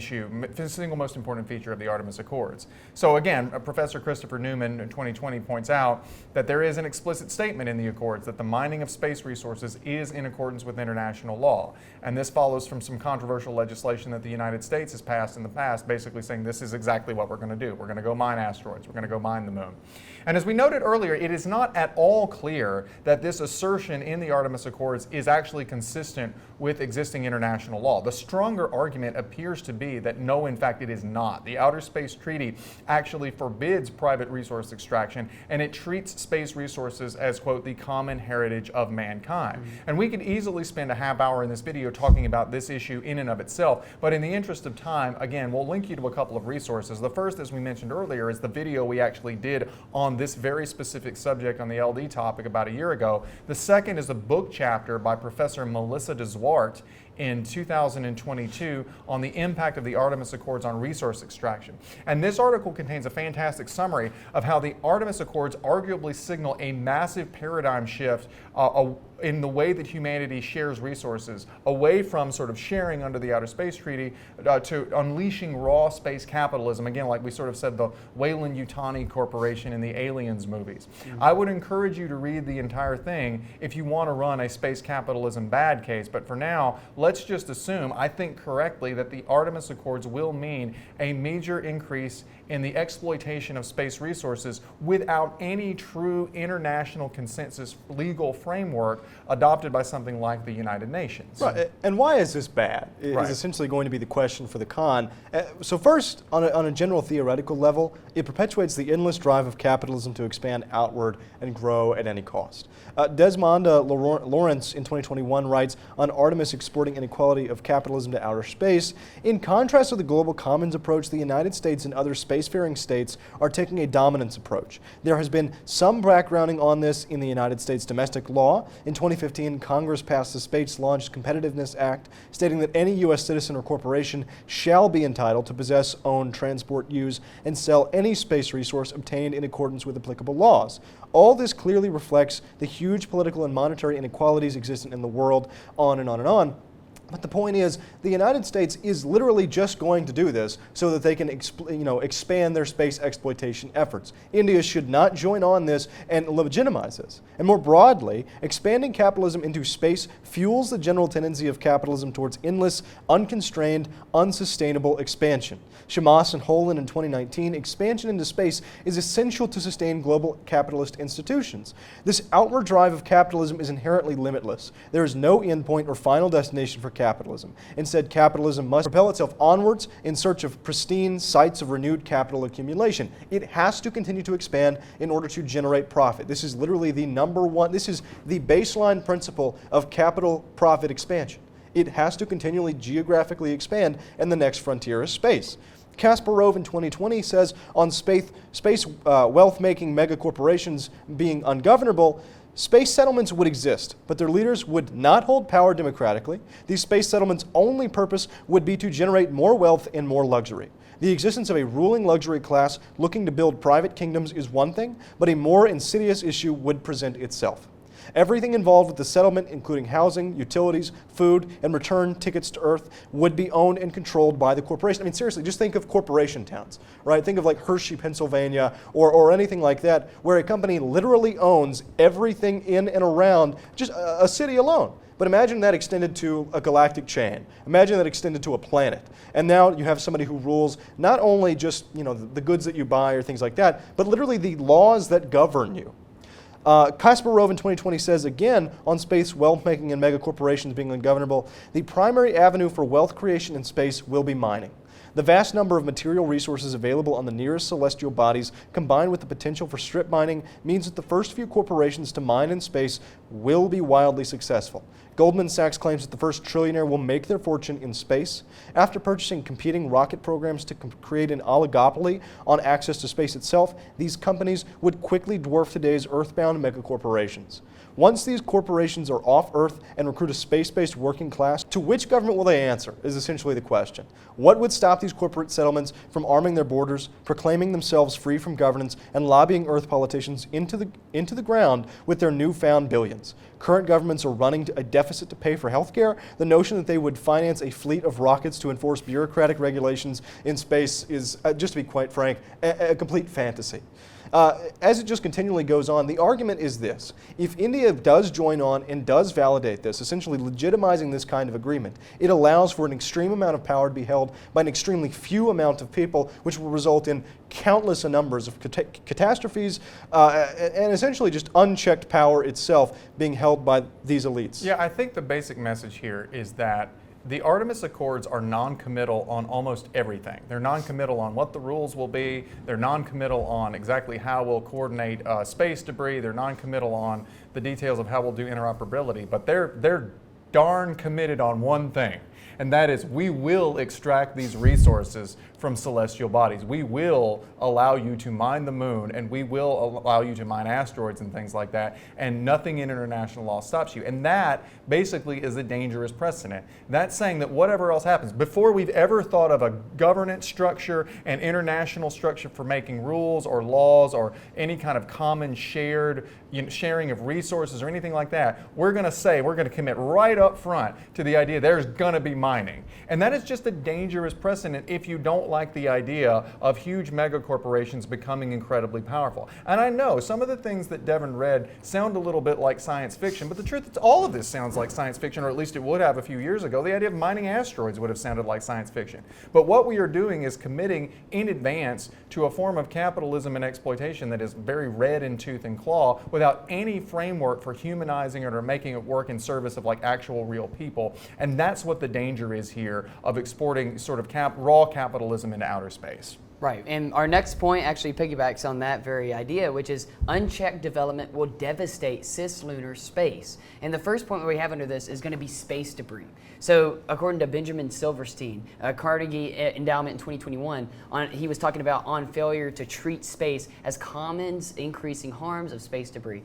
feature of the Artemis Accords. So again, Professor Christopher Newman in 2020 points out that there is an explicit statement in the Accords that the mining of space resources is in accordance with international law. And this follows from some controversial legislation that the United States has passed in the past, basically saying this is exactly what we're going to do. We're going to go mine asteroids. We're going to go mine the moon. And as we noted earlier, it is not at all clear that this assertion in the Artemis Accords is actually consistent with existing international law. The stronger argument appears to be that no, in fact, it is not. The Outer Space Treaty actually forbids private resource extraction, and it treats space resources as, quote, the common heritage of mankind. And we could easily spend a half hour in this video talking about this issue in and of itself, but in the interest of time, again, we'll link you to a couple of resources. The first, as we mentioned earlier, is the video we actually did on this very specific subject on the LD topic about a year ago. The second is a book chapter by Professor Melissa DeZwart in 2022 on the impact of the Artemis Accords on resource extraction. And this article contains a fantastic summary of how the Artemis Accords arguably signal a massive paradigm shift in the way that humanity shares resources, away from sort of sharing under the Outer Space Treaty to unleashing raw space capitalism, again, like we sort of said, the Weyland-Yutani Corporation in the Aliens movies. I would encourage you to read the entire thing if you want to run a space capitalism bad case, but for now, let's just assume, I think correctly, that the Artemis Accords will mean a major increase in the exploitation of space resources without any true international consensus legal framework adopted by something like the United Nations. Right. And why is this bad? Is essentially going to be the question for the con. So first, on a general theoretical level, it perpetuates the endless drive of capitalism to expand outward and grow at any cost. Desmonda Lawrence in 2021 writes on Artemis exporting inequality of capitalism to outer space. In contrast to the global commons approach, the United States and other spacefaring states are taking a dominance approach. There has been some backgrounding on this in the United States domestic law. In 2015, Congress passed the Space Launch Competitiveness Act, stating that any U.S. citizen or corporation shall be entitled to possess, own, transport, use, and sell any space resource obtained in accordance with applicable laws. All this clearly reflects the huge political and monetary inequalities existent in the world, on and on and on. But the point is, the United States is literally just going to do this so that they can expand their space exploitation efforts. India should not join on this and legitimize this. And more broadly, expanding capitalism into space fuels the general tendency of capitalism towards endless, unconstrained, unsustainable expansion. Shamas and Holland in 2019, expansion into space is essential to sustain global capitalist institutions. This outward drive of capitalism is inherently limitless. There is no endpoint or final destination for capitalism. Instead, capitalism must propel itself onwards in search of pristine sites of renewed capital accumulation. It has to continue to expand in order to generate profit. This is literally the number one, this is the baseline principle of capital profit expansion. It has to continually geographically expand, and the next frontier is space. Kasparov in 2020 says on space wealth-making megacorporations being ungovernable, space settlements would exist, but their leaders would not hold power democratically. These space settlements' only purpose would be to generate more wealth and more luxury. The existence of a ruling luxury class looking to build private kingdoms is one thing, but a more insidious issue would present itself. Everything involved with the settlement, including housing, utilities, food, and return tickets to Earth, would be owned and controlled by the corporation. I mean, seriously, just think of corporation towns, right? Think of like Hershey, Pennsylvania, or anything like that, where a company literally owns everything in and around just a city alone. But imagine that extended to a galactic chain. Imagine that extended to a planet. And now you have somebody who rules not only just, the goods that you buy or things like that, but literally the laws that govern you. Kasparov in 2020 says again on space wealth-making and megacorporations being ungovernable, the primary avenue for wealth creation in space will be mining. The vast number of material resources available on the nearest celestial bodies, combined with the potential for strip mining, means that the first few corporations to mine in space will be wildly successful. Goldman Sachs claims that the first trillionaire will make their fortune in space. After purchasing competing rocket programs to create an oligopoly on access to space itself, these companies would quickly dwarf today's earthbound megacorporations. Once these corporations are off Earth and recruit a space-based working class, to which government will they answer is essentially the question. What would stop these corporate settlements from arming their borders, proclaiming themselves free from governance, and lobbying Earth politicians into the ground with their newfound billions? Current governments are running a deficit to pay for healthcare. The notion that they would finance a fleet of rockets to enforce bureaucratic regulations in space is, just to be quite frank, a complete fantasy. As it just continually goes on, the argument is this. If India does join on and does validate this, essentially legitimizing this kind of agreement, it allows for an extreme amount of power to be held by an extremely few amount of people, which will result in countless numbers of catastrophes and essentially just unchecked power itself being held by these elites. Yeah, I think the basic message here is that the Artemis Accords are non-committal on almost everything. They're non-committal on what the rules will be. They're non-committal on exactly how we'll coordinate space debris. They're non-committal on the details of how we'll do interoperability. But they're darn committed on one thing, and that is we will extract these resources from celestial bodies. We will allow you to mine the moon, and we will allow you to mine asteroids and things like that, and nothing in international law stops you. And that basically is a dangerous precedent. That's saying that whatever else happens, before we've ever thought of a governance structure and international structure for making rules or laws or any kind of common sharing of resources or anything like that, we're going to commit right up front to the idea there's going to be mining. And that is just a dangerous precedent if you don't like the idea of huge megacorporations becoming incredibly powerful. And I know some of the things that Devin read sound a little bit like science fiction, but the truth is all of this sounds like science fiction, or at least it would have a few years ago. The idea of mining asteroids would have sounded like science fiction. But what we are doing is committing in advance to a form of capitalism and exploitation that is very red in tooth and claw without any framework for humanizing it or making it work in service of like actual real people. And that's what the danger is here of exporting sort of raw capitalism into outer space. Right, and our next point actually piggybacks on that very idea, which is unchecked development will devastate cislunar space. And the first point we have under this is going to be space debris. So according to Benjamin Silverstein, Carnegie Endowment in 2021, he was talking about on failure to treat space as commons increasing harms of space debris.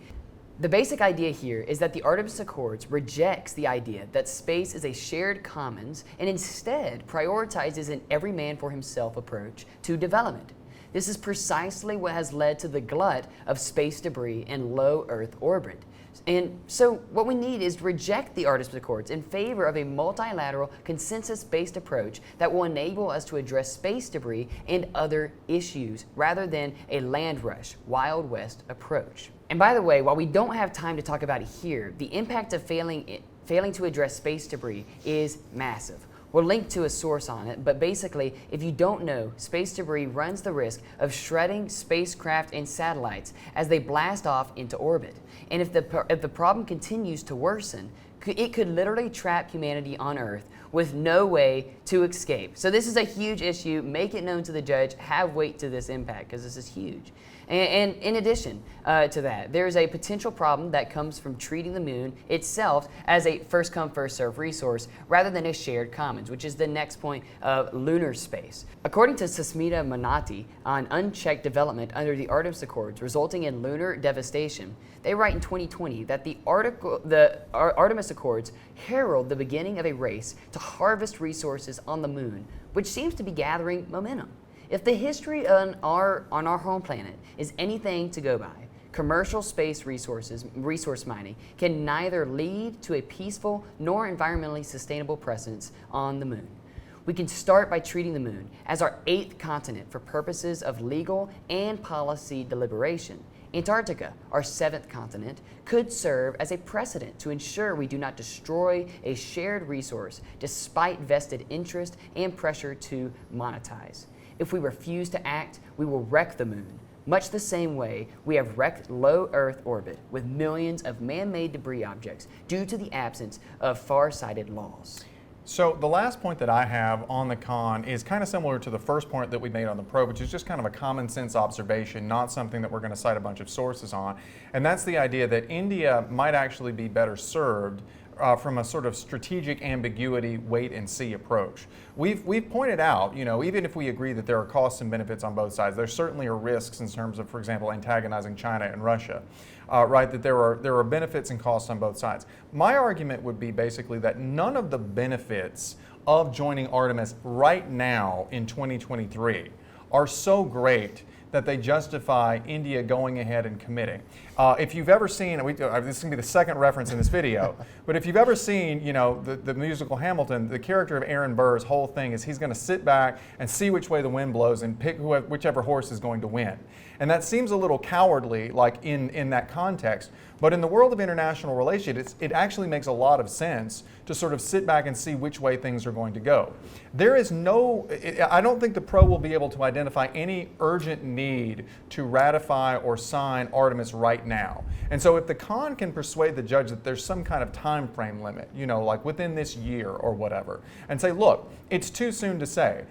The basic idea here is that the Artemis Accords rejects the idea that space is a shared commons and instead prioritizes an every man for himself approach to development. This is precisely what has led to the glut of space debris in low Earth orbit. And so what we need is to reject the Artemis Accords in favor of a multilateral, consensus-based approach that will enable us to address space debris and other issues rather than a land rush, Wild West approach. And by the way, while we don't have time to talk about it here, the impact of failing to address space debris is massive. We'll link to a source on it, but basically, if you don't know, space debris runs the risk of shredding spacecraft and satellites as they blast off into orbit. And if the problem continues to worsen, it could literally trap humanity on Earth with no way to escape. So this is a huge issue. Make it known to the judge. Have weight to this impact, because this is huge. And in addition to that, there's a potential problem that comes from treating the moon itself as a first come, first served resource rather than a shared commons, which is the next point of lunar space. According to Susmita Manati on unchecked development under the Artemis Accords resulting in lunar devastation, they write in 2020 that the Artemis Accords herald the beginning of a race to harvest resources on the moon, which seems to be gathering momentum. If the history on our home planet is anything to go by, commercial space resource mining can neither lead to a peaceful nor environmentally sustainable presence on the moon. We can start by treating the moon as our 8th continent for purposes of legal and policy deliberation. Antarctica, our 7th continent, could serve as a precedent to ensure we do not destroy a shared resource despite vested interest and pressure to monetize. If we refuse to act, we will wreck the moon, much the same way we have wrecked low Earth orbit with millions of man-made debris objects due to the absence of far-sighted laws. So the last point that I have on the con is kind of similar to the first point that we made on the probe, which is just kind of a common sense observation, not something that we're going to cite a bunch of sources on. And that's the idea that India might actually be better served from a sort of strategic ambiguity, wait and see approach. We've pointed out, even if we agree that there are costs and benefits on both sides, there certainly are risks in terms of, for example, antagonizing China and Russia, right? That there are benefits and costs on both sides. My argument would be basically that none of the benefits of joining Artemis right now in 2023 are so great that they justify India going ahead and committing. If you've ever seen, this is going to be the second reference in this video, but if you've ever seen, the musical Hamilton, the character of Aaron Burr's whole thing is he's going to sit back and see which way the wind blows and pick whichever horse is going to win. And that seems a little cowardly, like in that context. But in the world of international relations, it actually makes a lot of sense to sort of sit back and see which way things are going to go. There is I don't think the pro will be able to identify any urgent need to ratify or sign Artemis right now. And so if the con can persuade the judge that there's some kind of time frame limit, like within this year or whatever, and say, look, it's too soon to say.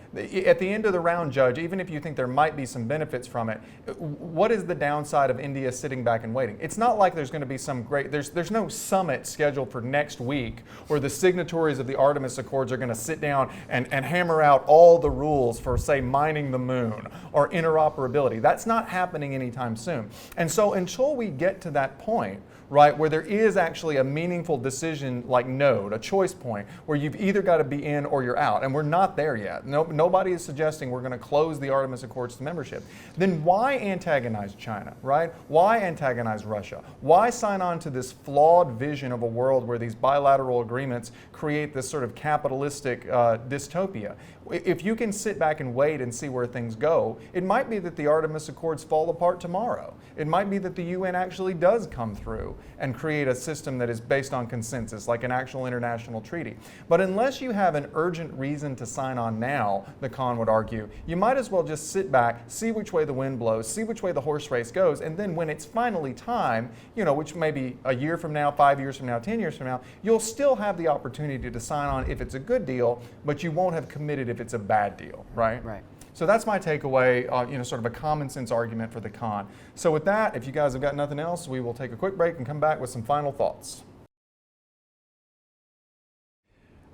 At the end of the round, judge, even if you think there might be some benefits from it, what is the downside of India sitting back and waiting? It's not like there's going to be some great, there's no summit scheduled for next week where the signatories of the Artemis Accords are going to sit down and hammer out all the rules for, say, mining the moon or interoperability. That's not happening anytime soon. And so until we get to that point, right, where there is actually a meaningful decision like node, a choice point, where you've either got to be in or you're out, and we're not there yet. Nobody is suggesting we're going to close the Artemis Accords to membership. Then why antagonize China, right? Why antagonize Russia? Why sign on to this flawed vision of a world where these bilateral agreements create this sort of capitalistic dystopia? If you can sit back and wait and see where things go, it might be that the Artemis Accords fall apart tomorrow. It might be that the UN actually does come through and create a system that is based on consensus, like an actual international treaty. But unless you have an urgent reason to sign on now, the con would argue, you might as well just sit back, see which way the wind blows, see which way the horse race goes, and then when it's finally time, which may be a year from now, 5 years from now, 10 years from now, you'll still have the opportunity to sign on if it's a good deal, but you won't have committed if it's a bad deal, right? Right. So that's my takeaway, sort of a common sense argument for the con. So with that, if you guys have got nothing else, we will take a quick break and come back with some final thoughts.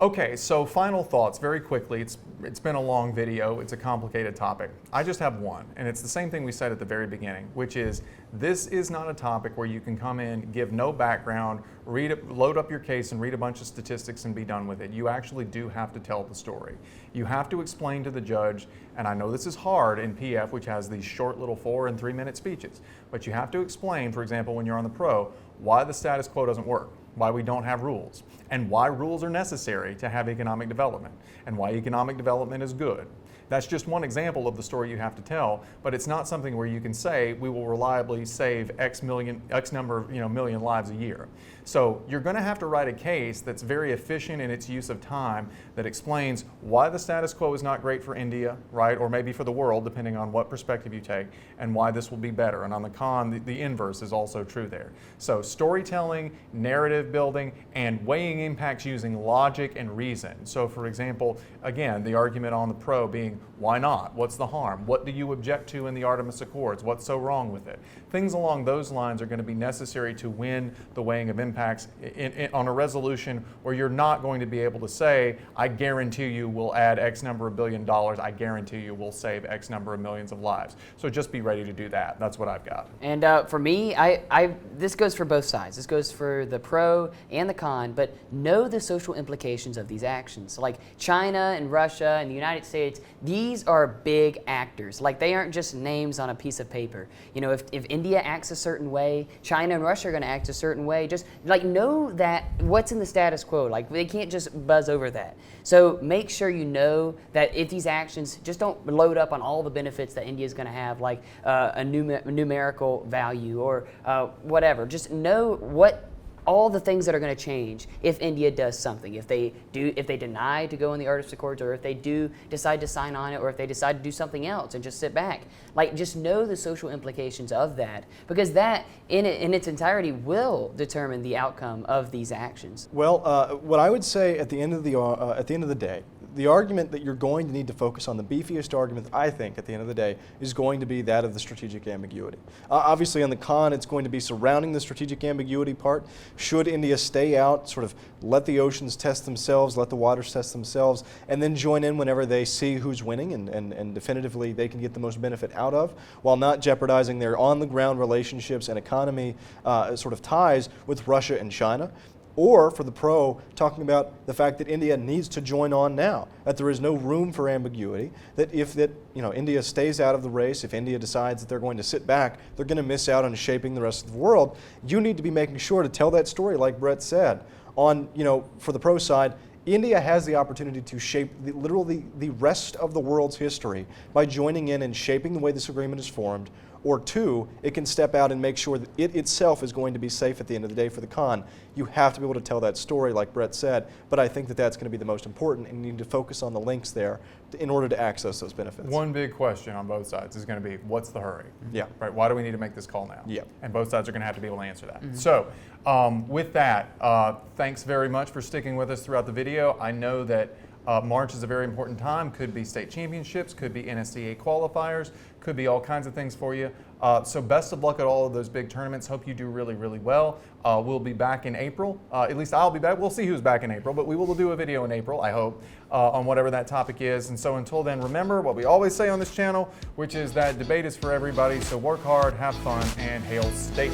Okay, so final thoughts very quickly. It's been a long video, it's a complicated topic. I just have one, and it's the same thing we said at the very beginning, which is this is not a topic where you can come in, give no background, load up your case and read a bunch of statistics and be done with it. You actually do have to tell the story. You have to explain to the judge, and I know this is hard in PF, which has these short little 4 and 3 minute speeches, but you have to explain, for example, when you're on the pro, why the status quo doesn't work, why we don't have rules, and why rules are necessary to have economic development, and why economic development is good. That's just one example of the story you have to tell, but it's not something where you can say we will reliably save X number of million lives a year. So you're going to have to write a case that's very efficient in its use of time that explains why the status quo is not great for India, right, or maybe for the world, depending on what perspective you take, and why this will be better. And on the con, the inverse is also true there. So storytelling, narrative building, and weighing impacts using logic and reason. So for example, again, the argument on the pro being, why not? What's the harm? What do you object to in the Artemis Accords? What's so wrong with it? Things along those lines are going to be necessary to win the weighing of impacts on a resolution where you're not going to be able to say, I guarantee you we'll add X number of $1 billion, I guarantee you we'll save X number of millions of lives. So just be ready to do that. That's what I've got. And for me, this goes for both sides. This goes for the pro and the con, but know the social implications of these actions. Like China and Russia and the United States, these are big actors. Like they aren't just names on a piece of paper. You know, if India acts a certain way, China and Russia are going to act a certain way. Just like know that what's in the status quo. Like they can't just buzz over that. So make sure you know that if these actions, just don't load up on all the benefits that India is going to have, like a numerical value or whatever. Just know what all the things that are going to change if India does something. If they deny to go in the Artemis Accords, or if they do decide to sign on it, or if they decide to do something else and just sit back. Like just know the social implications of that, because that in its entirety will determine the outcome of these actions. Well, what I would say at the end of the day, the argument that you're going to need to focus on, the beefiest argument, I think, at the end of the day, is going to be that of the strategic ambiguity. Obviously, on the con, it's going to be surrounding the strategic ambiguity part. Should India stay out, sort of let the oceans test themselves, let the waters test themselves, and then join in whenever they see who's winning and definitively they can get the most benefit out of, while not jeopardizing their on-the-ground relationships and economy sort of ties with Russia and China? Or for the pro, talking about the fact that India needs to join on now, that there is no room for ambiguity, that if India stays out of the race, if India decides that they're going to sit back, they're going to miss out on shaping the rest of the world. You need to be making sure to tell that story, like Brett said. For the pro side, India has the opportunity to shape literally the rest of the world's history by joining in and shaping the way this agreement is formed. Or two, it can step out and make sure that it itself is going to be safe at the end of the day for the con. You have to be able to tell that story, like Brett said, but I think that that's going to be the most important, and you need to focus on the links there in order to access those benefits. One big question on both sides is going to be, what's the hurry? Yeah. Right. Why do we need to make this call now? Yeah. And both sides are going to have to be able to answer that. Mm-hmm. So with that, thanks very much for sticking with us throughout the video. I know that March is a very important time. Could be state championships, could be NSCA qualifiers, could be all kinds of things for you. So best of luck at all of those big tournaments. Hope you do really, really well. We'll be back in April. At least I'll be back. We'll see who's back in April, but we will do a video in April, I hope, on whatever that topic is. And so until then, remember what we always say on this channel, which is that debate is for everybody. So work hard, have fun, and hail state.